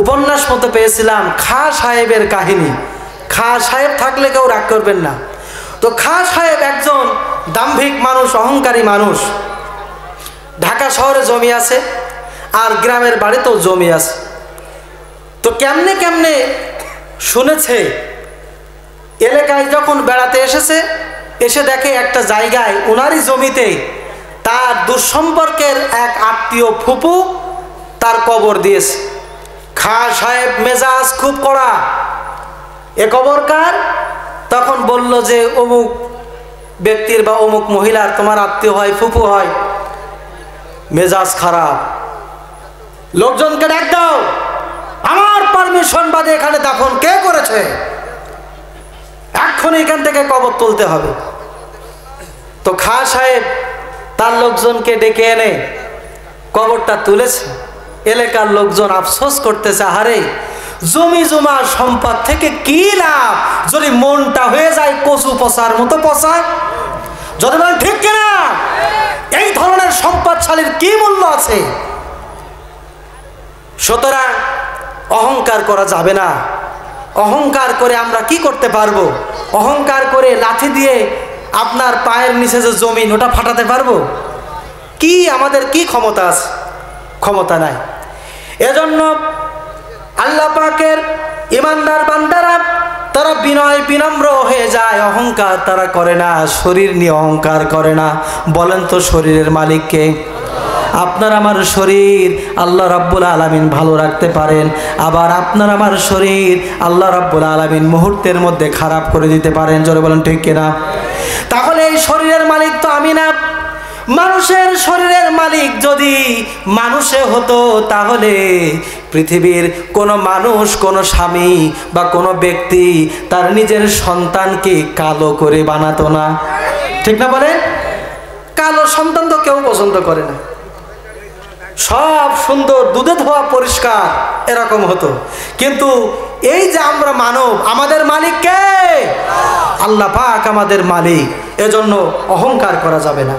উপন্যাস মতো পেয়েছিলাম, খাঁ সাহেবের কাহিনী। খাঁ সাহেব থাকলে কেউ রাগ করবেন না। তো খাঁ সাহেব একজন দাম্ভিক মানুষ, অহংকারী মানুষ। ঢাকা শহরে জমি আছে আর গ্রামের বাড়িতেও জমি আছে। তো কেমনে কেমনে শুনেছে, এলাকায় যখন বেড়াতে এসেছে, এসে দেখে একটা জায়গায় ওনারই জমিতে তার দুঃসম্পর্কের এক আত্মীয় ফুপু তার কবর দিয়েছে। খাঁ সাহেব মেজাজ খুব কড়া, এ কবর কার? তখন বলল যে অমুক ব্যক্তির বা অমুক মহিলার, তোমার আত্মীয় হয়, ফুপু হয়। মেজাজ খারাপ, লোকজনকে ডাক দাও, আমার পারমিশন বাদে এখানে দাফন কে করেছে, এক্ষুনি এখান থেকে কবর তুলতে হবে। তো খাঁ সাহেব তার লোকজনকে ডেকে এনে কবরটা তুলেছে। এলাকার লোকজন আফসোস করতেছে, আহারে জমি জমা সম্পদ থেকে কি লাভ যদি মনটা হয়ে যায় কচু পচার মতো পচা। যদি বলেন ঠিক কিনা? এই ধরনের সম্পদশালীর কি মূল্য আছে? সুতরাং অহংকার করা যাবে না। অহংকার করে আমরা কি করতে পারবো? অহংকার করে লাঠি দিয়ে আপনার পায়ের নিচে যে জমিন, ওটা ফাটাতে পারবো? কি আমাদের কি ক্ষমতা আছে? ক্ষমতা নাই। এজন্য আল্লাহ পাকের ইমানদার বান্দারা তারা বিনয় বিনম্র হয়ে যায়, অহংকার তারা করে না, শরীর নিয়ে অহংকার করে না। বলেন তো শরীরের মালিক কে? আপনার আমার শরীর আল্লাহ রাব্বুল আলামিন ভালো রাখতে পারেন, আবার আপনার আমার শরীর আল্লাহ রাব্বুল আলামিন মুহূর্তের মধ্যে খারাপ করে দিতে পারেন। জোরে বলেন ঠিক কিনা? তাহলে এই শরীরের মালিক তো আমি না। মানুষের শরীরের মালিক যদি মানুষে হতো, তাহলে পৃথিবীর কোনো মানুষ, কোনো স্বামী বা কোনো ব্যক্তি তার নিজের সন্তানকে কালো করে বানাতো না। ঠিক না বলেন? কালো সন্তান তো কেউ পছন্দ করে না, সব সুন্দর, দুধে ধোয়া, পরিষ্কার, এরকম হতো। কিন্তু এই যে আমরা মানব, আমাদের মালিক কে? আল্লাহ পাক আমাদের মালিক। এজন্য অহংকার করা যাবে না।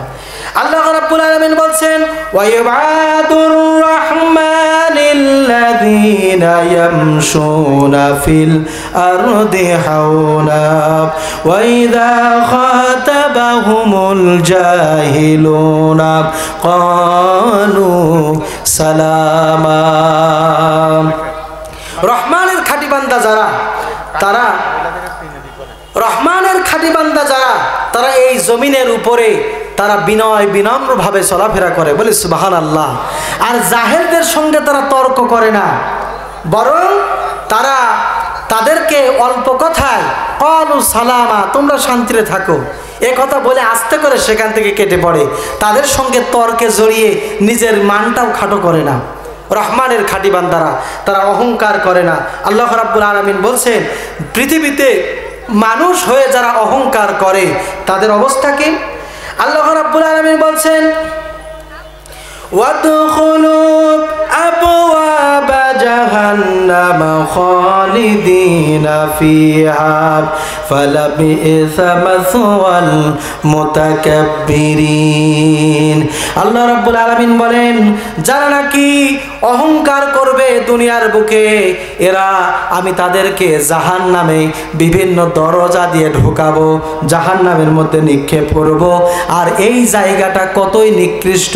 আল্লাহ রাব্বুল আলামিন বলছেন, ওয়া ইবাদুর রাহমানিল্লাযীনা ইয়ামশুনা ফিল আরদি হাওনা ওয়া ইযা খাতাবাহুমুল জাহিলুনা ক্বালু সালামা। রহমানের খাঁটি বান্দা যারা, তারা রহমানের খাঁটি বান্দা যারা, তারা এই জমিনের উপরে তারা বিনয় বিনম্রভাবে চলাফেরা করে। বলে সুবহানাল্লাহ। আর জাহেলদের সঙ্গে তারা তর্ক করে না, বরং তারা তাদেরকে অল্প কথায় ক্বালু সালামা, তোমরা শান্তিতে থাকো, এ কথা বলে আস্তে করে সেখান থেকে কেটে পড়ে। তাদের সঙ্গে তর্কে জড়িয়ে নিজের মানটাও খাটো করে না। রহমানের খাঁটি বান্দারা, তারা অহংকার করে না। আল্লাহ রাব্বুল আলামিন বলছেন, পৃথিবীতে মানুষ হয়ে যারা অহংকার করে তাদের অবস্থা কি? আল্লাহ রাব্বুল আলামিন বলছেন, ওয়াদখুলু আবওয়াবা জাহান্নাম খালিদিনা ফিহা ফালাবিসা মাসওয়াল মুতাকাব্বিরিন। আল্লাহ রাব্বুল আলামিন বলেন, যারা নাকি অহংকার করবে দুনিয়ার বুকে, এরা আমি তাদেরকে জাহান্নামে বিভিন্ন দরজা দিয়ে ঢোকাবো, জাহান্নামের মধ্যে নিক্ষেপ করব। আর এই জায়গাটা কতই নিকৃষ্ট,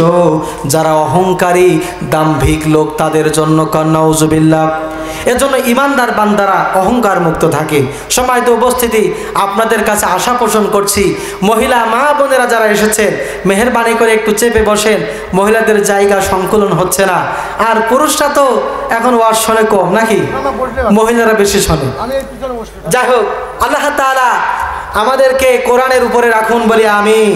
যারা অহংকারী দাম্ভিক লোক তাদের জন্য। নাউজুবিল্লাহ। এজন্য ইমানদার বান্দারা অহংকার মুক্ত থাকে। সম্মানিত উপস্থিতি, আপনাদের কাছে আশা পোষণ করছি, মহিলা মা বোনেরা যারা এসেছেন, মেহেরবানি করে একটু চেপে বসেন। মহিলাদের জায়গা সংকুলন হচ্ছে না। আর পুরুষরা তো এখন ওয়াজ শোনে কম, নাকি? মহিলারা বেশি শোনে। যাই হোক, আল্লাহ তাআলা আমাদেরকে কোরআনের উপরে রাখুন বলি আমিন।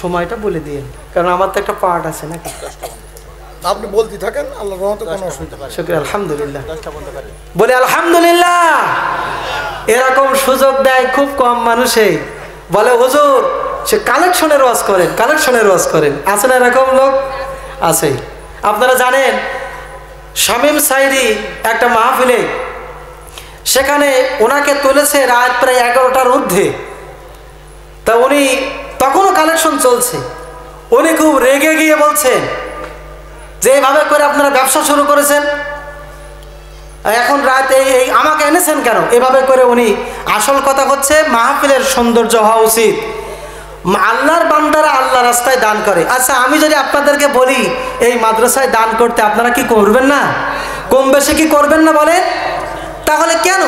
সময়টা বলে দিন, কারণ আমার তো একটা পার্ট আছে, নাকি? আপনি বলতে থাকেন, আল্লাহর রহমতে কোনো অসুবিধা নেই। শুকরিয়া, আলহামদুলিল্লাহ। বলে আলহামদুলিল্লাহ। এরকম সুযোগ দেয় খুব কম মানুষে। বলে হুজুর সে কালেকশনের ওয়াজ করেন, কালেকশনের ওয়াজ করেন। আছে না এরকম লোক? আছে। আপনারা জানেন, শামীম সাইরি একটা মাহফিলে, সেখানে ওনাকে তুলেছে রাত প্রায় 11টার ঊর্ধ্বে। তা উনি তখনও কালেকশন চলছে। উনি খুব রেগে গিয়ে বলছেন যে এইভাবে করে আপনারা ব্যবসা শুরু করেছেন, এখন রাতে এই আমাকে এনেছেন কেন? এভাবে করে উনি, আসল কথা হচ্ছে মাহফিলের সৌন্দর্য হওয়া উচিত। আল্লাহর বান্দারা আল্লাহ রাস্তায় দান করে। আচ্ছা, আমি যদি আপনাদেরকে বলি এই মাদ্রাসায় দান করতে, আপনারা কি করবেন না? কম বেশি কি করবেন না বলেন? তাহলে কেন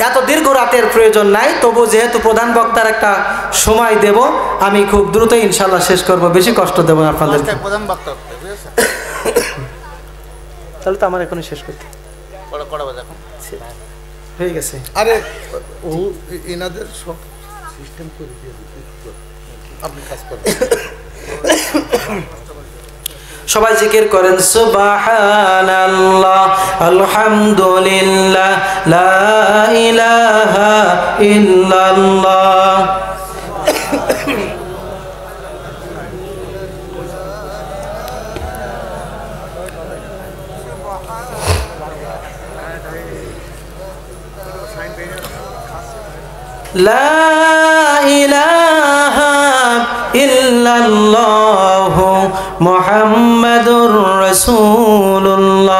এত দীর্ঘ রাতের প্রয়োজন নাই। তবু যেহেতু প্রধান বক্তার একটা সময় দেব, আমি খুব দ্রুত ইনশাল্লাহ শেষ করব, বেশি কষ্ট দেব না আপনাদেরকে। প্রধান বক্তা তাহলে তো আমার এখনই শেষ করতে হয়ে গেছে। আরে ও এনাদের সব সিস্টেম করে দিয়ে আপনি কাজ করেন। সবাই জিকির করেন, সুবহানাল্লাহ, আলহামদুলিল্লাহ, লা ইলাহা ইল্লাল্লাহ। লা ইলাহা ইল্লাল্লাহ মুহাম্মাদুর রাসূলুল্লাহ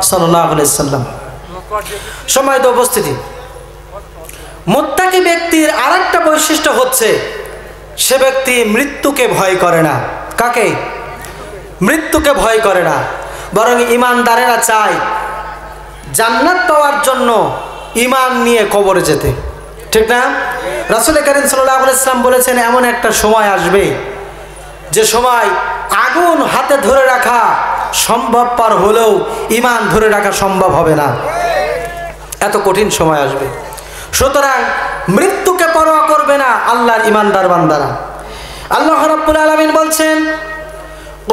সাল্লাল্লাহু আলাইহি সাল্লাম। সম্মানিত উপস্থিতি, মুত্তাকি ব্যক্তির আরেকটা বৈশিষ্ট্য হচ্ছে সে ব্যক্তি মৃত্যুকে ভয় করে না। কাকে? মৃত্যুকে ভয় করে না, বরং ইমানদারেরা চায় জান্নাত পাওয়ার জন্য ইমান নিয়ে কবরে যেতে। ঠিক না? রাসূল কারীম সাল্লাল্লাহু আলাইহি সাল্লাম বলেছেন, এমন একটা সময় আসবে যে সময় আগুন হাতে ধরে রাখা সম্ভবপর হলেও ইমান ধরে রাখা সম্ভব হবে না। এত কঠিন সময় আসবে। সুতরাং মৃত্যুকে পরোয়া করবে না আল্লাহর ইমানদার বান্দারা। আল্লাহ রাব্বুল আলামিন বলছেন,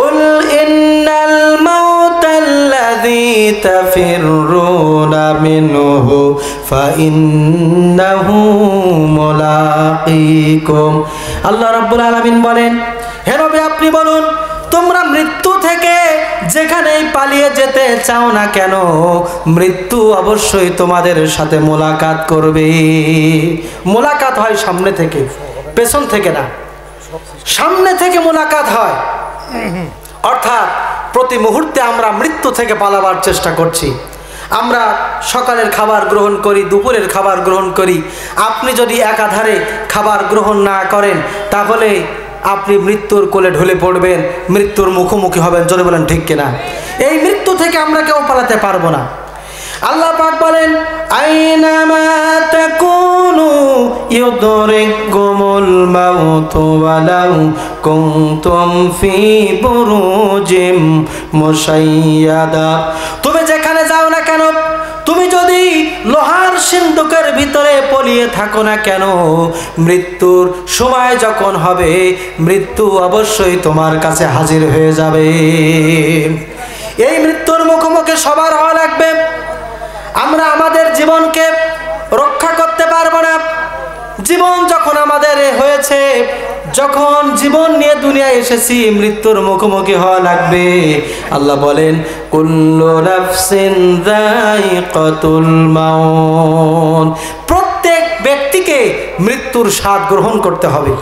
قل إن الموت الذي تفرون منه فإنه ملاقيكم। আল্লাহ রাব্বুল আলামিন বলেন, হে নবী আপনি বলুন, তোমরা মৃত্যু থেকে যেখানেই পালিয়ে যেতে চাও না কেন, মৃত্যু অবশ্যই তোমাদের সাথে মোলাকাত করবে। মোলাকাত হয় সামনে থেকে, পেছন থেকে না, সামনে থেকে মোলাকাত হয়। অর্থাৎ প্রতি মুহূর্তে আমরা মৃত্যু থেকে পালাবার চেষ্টা করছি। আমরা সকালের খাবার গ্রহণ করি, দুপুরের খাবার গ্রহণ করি। আপনি যদি একাধারে খাবার গ্রহণ না করেন, তাহলে আপনি মৃত্যুর কোলে ঢলে পড়বেন, মৃত্যুর মুখোমুখি হবেন। জোরে বলেন ঠিক কিনা? এই মৃত্যু থেকে আমরা কেউ পালাতে পারবো না। আল্লাহ পাক বলেন, আইনামা তাকুনু ইউদরিকুমুল মাউতু ওয়ালাউ কুনতুম ফি বুরুজিম মুশাইয়াদা। তুমি যেখানে যাও না কেন, তুমি যদি লোহার সিন্ধুকের ভিতরে পলিয়ে থাকো না কেন, মৃত্যুর সময় যখন হবে মৃত্যু অবশ্যই তোমার কাছে হাজির হয়ে যাবে। এই মৃত্যুর মুখোমুখি সবার হওয়া লাগবে। আমরা আমাদের জীবনকে রক্ষা করতে পারবো না। জীবন যখন আমাদের হয়েছে, যখন জীবন নিয়ে দুনিয়ায় এসেছি, মৃত্যুর মুখোমুখি হওয়া লাগবে। আল্লাহ বলেন কুল্লু নাফসিন যায়িকাতুল মাউত, প্রত্যেক ব্যক্তিকে মৃত্যুর স্বাদ গ্রহণ করতে হবে।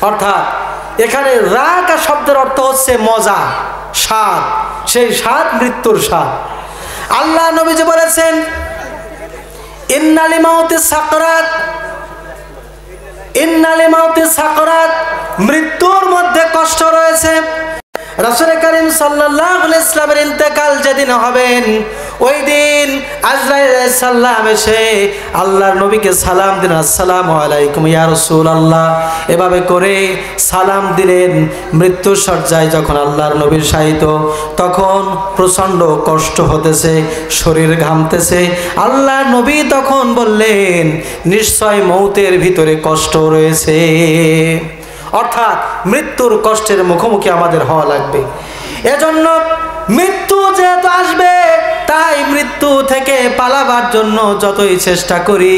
অর্থাৎ এখানে রাকা শব্দের অর্থ হচ্ছে মজা, স্বাদ, সেই স্বাদ মৃত্যুর স্বাদ। আল্লাহ নবীজি বলেছেন ইন্না লিমাউতিস সাকরাত, ইন্না লিমাউতিস সাকরাত, মৃত্যুর মধ্যে কষ্ট রয়েছে। রাসূল করিম সাল্লাল্লাহু আলাইহি ওয়াসাল্লামের ইন্তেকাল যেদিন হবেন, ওই দিন আজরাইল আলাইহিস সালাম এসে আল্লাহর নবীকে সালাম দিলেন, আসসালামু আলাইকুম ইয়া রাসূলুল্লাহ, এভাবে করে সালাম দিলেন। মৃত্যু সজ্জায় যখন আল্লাহর নবীর শায়িত, তখন প্রচণ্ড কষ্ট হতেছে, শরীর ঘামতেছে। আল্লাহর নবী তখন বললেন নিশ্চয় মৌতের ভিতরে কষ্ট রয়েছে। অর্থাৎ মৃত্যুর কষ্টের মুখোমুখি আমাদের হওয়া লাগবে। এজন্য মৃত্যু যেহেতু আসবে, তাই মৃত্যু থেকে পালাবার জন্য যতই চেষ্টা করি,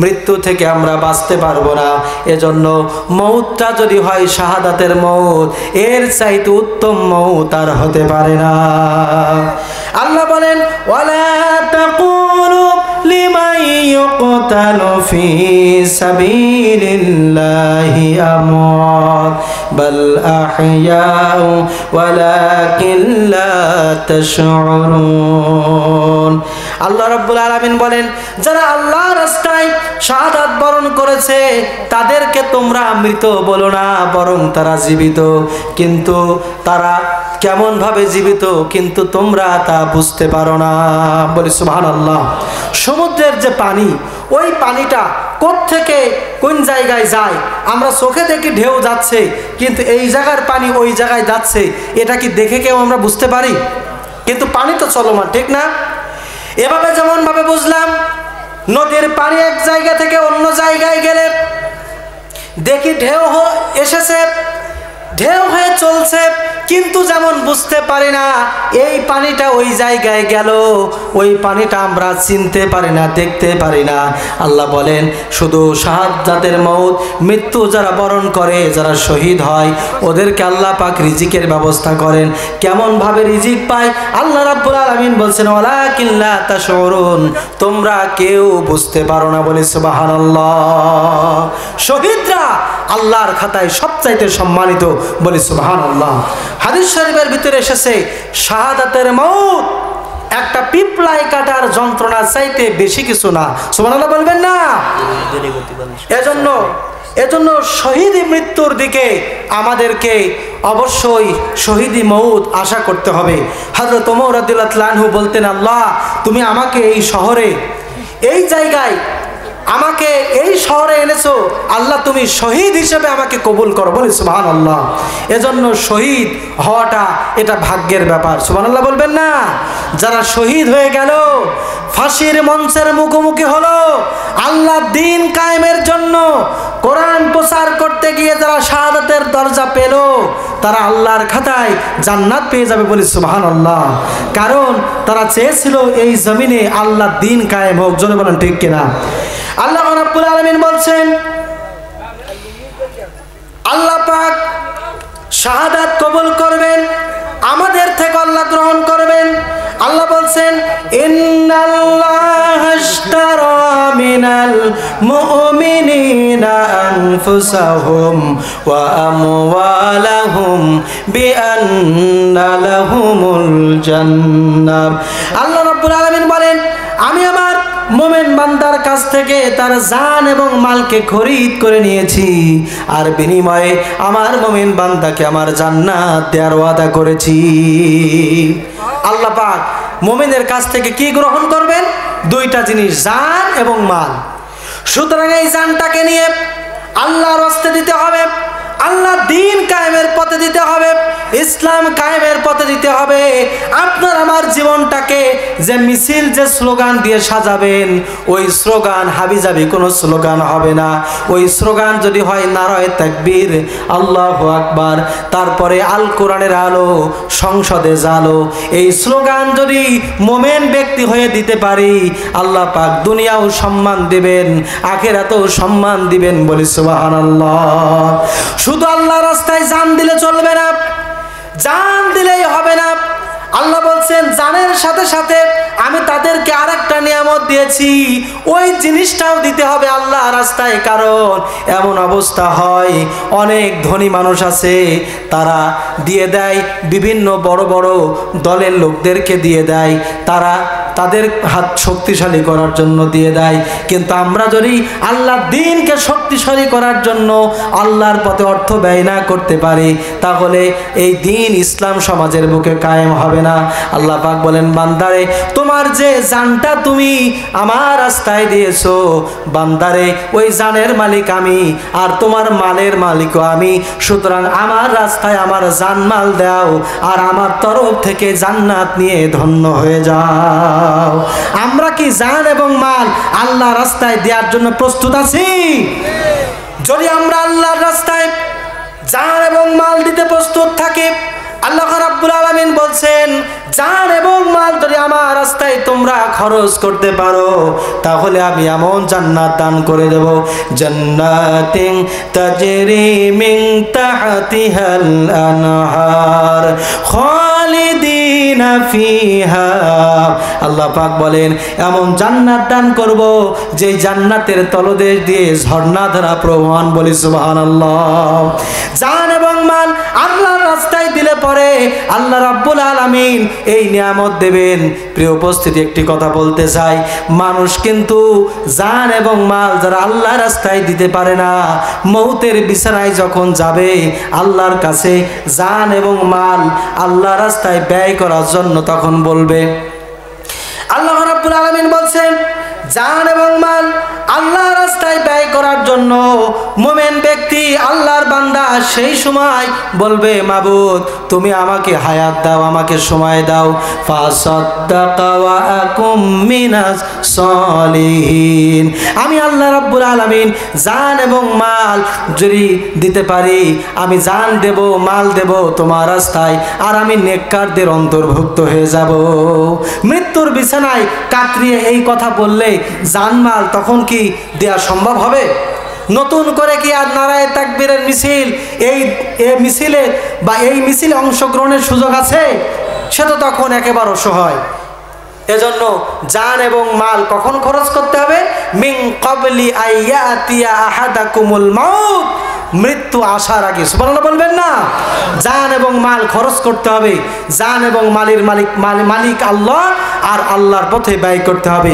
মৃত্যু থেকে আমরা বাঁচতে পারবো না। এজন্য মৌতটা যদি হয় শাহাদাতের মৌত, এর চাইতে উত্তম মৌত আর হতে পারে না। আল্লাহ বলেন ওয়ালা তাকুলু লিমান ইউকতালু ফি সাবিলিল্লাহি আমওয়াত বাল আহইয়াউ ওয়ালাকিন লা তাশউরুন। আল্লাহ রাব্বুল আলামিন বলেন যারা আল্লাহর রাস্তায় শাহাদাত বরণ করেছে তাদেরকে তোমরা মৃত বলো না, বরং তারা জীবিত। কিন্তু তারা কেমন ভাবে জীবিত কিন্তু তোমরা তা বুঝতে পারো না। বলি সুবহানাল্লাহ। সমুদ্রের যে পানি, ওই পানিটা কোত্থেকে কোন জায়গায় যায়, আমরা চোখে দেখি ঢেউ যাচ্ছে, কিন্তু এই জায়গার পানি ওই জায়গায় যাচ্ছে, এটা কি দেখে কেউ আমরা বুঝতে পারি? কিন্তু পানি তো চলমান, ঠিক না? এভাবে যেমন ভাবে বুঝলাম নদীর পানি এক জায়গা থেকে অন্য জায়গায় গেলে দেখি ঢেউ এসেছে, ঢেউ হয়ে চলছে, কিন্তু যেমন বুঝতে পারি না এই পানিটা ওই জায়গায় গেল, ওই পানিটা আমরা চিনতে পারি না, দেখতে পারি না। আল্লাহ বলেন শুধু শাহাদাতের মৌত, মৃত্যু যারা বরণ করে, যারা শহীদ হয়, ওদেরকে আল্লাহ পাক রিজিকের ব্যবস্থা করেন। কেমন ভাবে রিজিক পায় আল্লাহ রাব্বুল আলামিন বলছেন ওয়ালাকিন লা তাশউরুন, তোমরা কেউ বুঝতে পারো না। বলে সুবহানাল্লাহ। শহীদরা আল্লাহর খাতায় সবচাইতে সম্মানিত। বলি সুবহানাল্লাহ। হাদিস শরীফের ভিতরে এসেছে শাহাদাতের মৌত একটা পিপলাই কাটার যন্ত্রণা চাইতে বেশি কিছু না। সুবহানাল্লাহ বলবেন না? এজন্য শহীদি মৃত্যুর দিকে আমাদেরকে অবশ্যই শহীদি মৌত আশা করতে হবে। হযরত ওমর রাদিয়াল্লাহু তাআলা আনহু বলতেন আল্লাহ তুমি আমাকে এই শহরে, এই জায়গায় আমাকে এই শহরে এনেছো, আল্লাহ তুমি শহীদ হিসেবে আমাকে কবুল করো। বলি সুবহানাল্লাহ। এজন্য শহীদ হওয়াটা এটা ভাগ্যের ব্যাপার। সুবহানাল্লাহ বলবেন না? যারা শহীদ হয়ে গেল, ফাঁসির মঞ্চের মুখোমুখি হলো, আল্লাহ দ্বীন কায়েমের জন্য কোরআন প্রচার করতে গিয়ে যারা শাহাদাতের দরজা পেল, তারা আল্লাহর খাতায় জান্নাত পেয়ে যাবে। বলি সুবহানাল্লাহ। কারণ তারা চেয়েছিল এই জমিনে আল্লাহ দ্বীন কায়েম হোক। জোরে বলেন ঠিক কিনা? আল্লাহ রাব্বুল আলামিন বলছেন আল্লাহ পাক শাহাদাত কবুল করবেন, আমাদের থেকে আল্লাহ গ্রহণ করবেন। আল্লাহ বলছেন ইন্নাল্লাহা আশতারা মিনাল মুমিনিনা আনফুসাহুম ওয়া আমওয়ালাহুম বিআন্না লাহুমুল জান্নাহ। আল্লাহ রাব্বুল আলামিন বলেন আমি আমার মুমিন বান্দার কাছ থেকে তার জান এবং মালকে খরিদ করে নিয়েছি, আর বিনিময়ে আমার মুমিন বান্দাকে আমার জান্নাত দেওয়ার ওয়াদা করেছি। আল্লাহ পাক মুমিনের কাছ থেকে কি গ্রহণ করবেন? দুইটা জিনিস, জান এবং মাল। সুতরাং এই জানটাকে নিয়ে আল্লাহর রাস্তায় দিতে হবে, আল্লাহ দিন কায়েমের পথে দিতে হবে, ইসলাম কায়েমের পথে দিতে হবে। আপনার আমার জীবনটাকে যে মিছিল, যে স্লোগান দিয়ে সাজাবেন, ওই স্লোগান হাবিজাবি কোনো স্লোগান হবে না। ওই স্লোগান যদি হয় নারায়ে তাকবীর, আল্লাহু আকবার, তারপরে আল কোরআনের আলো, সংসদে জালো, এই স্লোগান যদি মোমেন ব্যক্তি হয়ে দিতে পারি, আল্লাহ পাক দুনিয়াও সম্মান দিবেন, আখিরাতেও সম্মান দিবেন। বলি সুবহানাল্লাহ। শুধু আল্লাহ রাস্তায় জান দিলে চলবে না, জান দিলেই হবে না। আল্লাহ বলছেন জানের সাথে সাথে আমি তাদেরকে আরেকটা নিয়ামত দিয়েছি, ওই জিনিসটাও দিতে হবে আল্লাহ রাস্তায়। কারণ এমন অবস্থা হয়, অনেক ধনী মানুষ আছে, তারা দিয়ে দেয় বিভিন্ন বড় বড় দলের লোকদেরকে দিয়ে দেয়, তারা তাদের হাত শক্তিশালী করার জন্য দিয়ে দেয়। কিন্তু আমরা যদি আল্লাহর দ্বীনকে শক্তিশালী করার জন্য আল্লাহর পথে অর্থ ব্যয় না করতে পারি, তাহলে এই দ্বীন ইসলাম সমাজের বুকে কায়েম হবে না। আল্লাহ পাক বলেন, বান্দারে তোমার যে জানটা তুমি আমার রাস্তায় দিয়েছো, বান্দারে ওই জানের মালিক আমি, আর তোমার মালের মালিকও আমি। সুতরাং আমার রাস্তায় আমার জানমাল দাও, আর আমার তরফ থেকে জান্নাত নিয়ে ধন্য হয়ে যাও। আমরা কি জান এবং মাল আল্লাহ রাস্তায় দেওয়ার জন্য প্রস্তুত আছি? যদি আমরা আল্লাহর রাস্তায় জান এবং মাল দিতে প্রস্তুত থাকি, আল্লাহ রাব্বুল আলামিন বলছেন জান এবং মাল যদি আমার রাস্তায় তোমরা খরচ করতে পারো, তাহলে আমি এমন জান্নাত দান করে দেব, জান্নাতিন তাজরি মিন তাহতিহাল আনহার খালিদিনা ফিহা। আল্লাহ পাক বলেন এমন জান্নাত দান করব যে জান্নাতের তলদেশ দিয়ে ঝর্ণা ধারা প্রবাহমান। বলি সুবহানাল্লাহ। জান এবং মাল আল্লাহর রাস্তায় দিলে পরে আল্লাহ রাব্বুল আলামিন এই নিয়ামত দেবেন। প্রিয় উপস্থিতি, একটি কথা বলতে চাই, মানুষ কিন্তু জান এবং মাল যারা আল্লাহর রাস্তায় দিতে পারে না, মৌতের বিছানায় যখন যাবে আল্লাহর কাছে জান এবং মাল আল্লাহর রাস্তায় ব্যয় করার জন্য, তখন বলবে, আল্লাহ রাব্বুল আলামিন বলছেন জান এবং মাল আল্লাহর রাস্তায় ব্যয় করার জন্য মুমিন ব্যক্তি, আল্লাহর বান্দা সেই সময় বলবে, মাবুদ তুমি আমাকে হায়াত দাও, আমাকে সময় দাও। ফাসাদ্দাকা ওয়া আকুম মিনাস সলিহিন। আমি আল্লাহ রাব্বুল আলামিন জান এবং মাল যদি দিতে পারি, আমি জান দেব, মাল দেব তোমার রাস্তায়, আর আমি নেককারদের অন্তর্ভুক্ত হয়ে যাব। মৃত্যুর বিছানায় কাতরিয়ে এই কথা বললে জানমাল তখন কি দেয়া সম্ভব হবে? নতুন করে কি আর নারায়ে তাকবীরের মিছিল, এই মিছিলে বা এই মিছিলে অংশগ্রহণের সুযোগ আছে? সে তো তখন একেবারে অসহায়। এজন্য জান এবং মাল কখন খরচ করতে হবে? মিন ক্বাবলি আইয়াতিয়া আহাদাকুমুল মাউত, মৃত্যু আসার আগে। সুবহানাল্লাহ বলবেন না? জান এবং মাল খরচ করতে হবে। জান এবং মালের মালিক আল্লাহ, আর আল্লাহর পথে ব্যয় করতে হবে।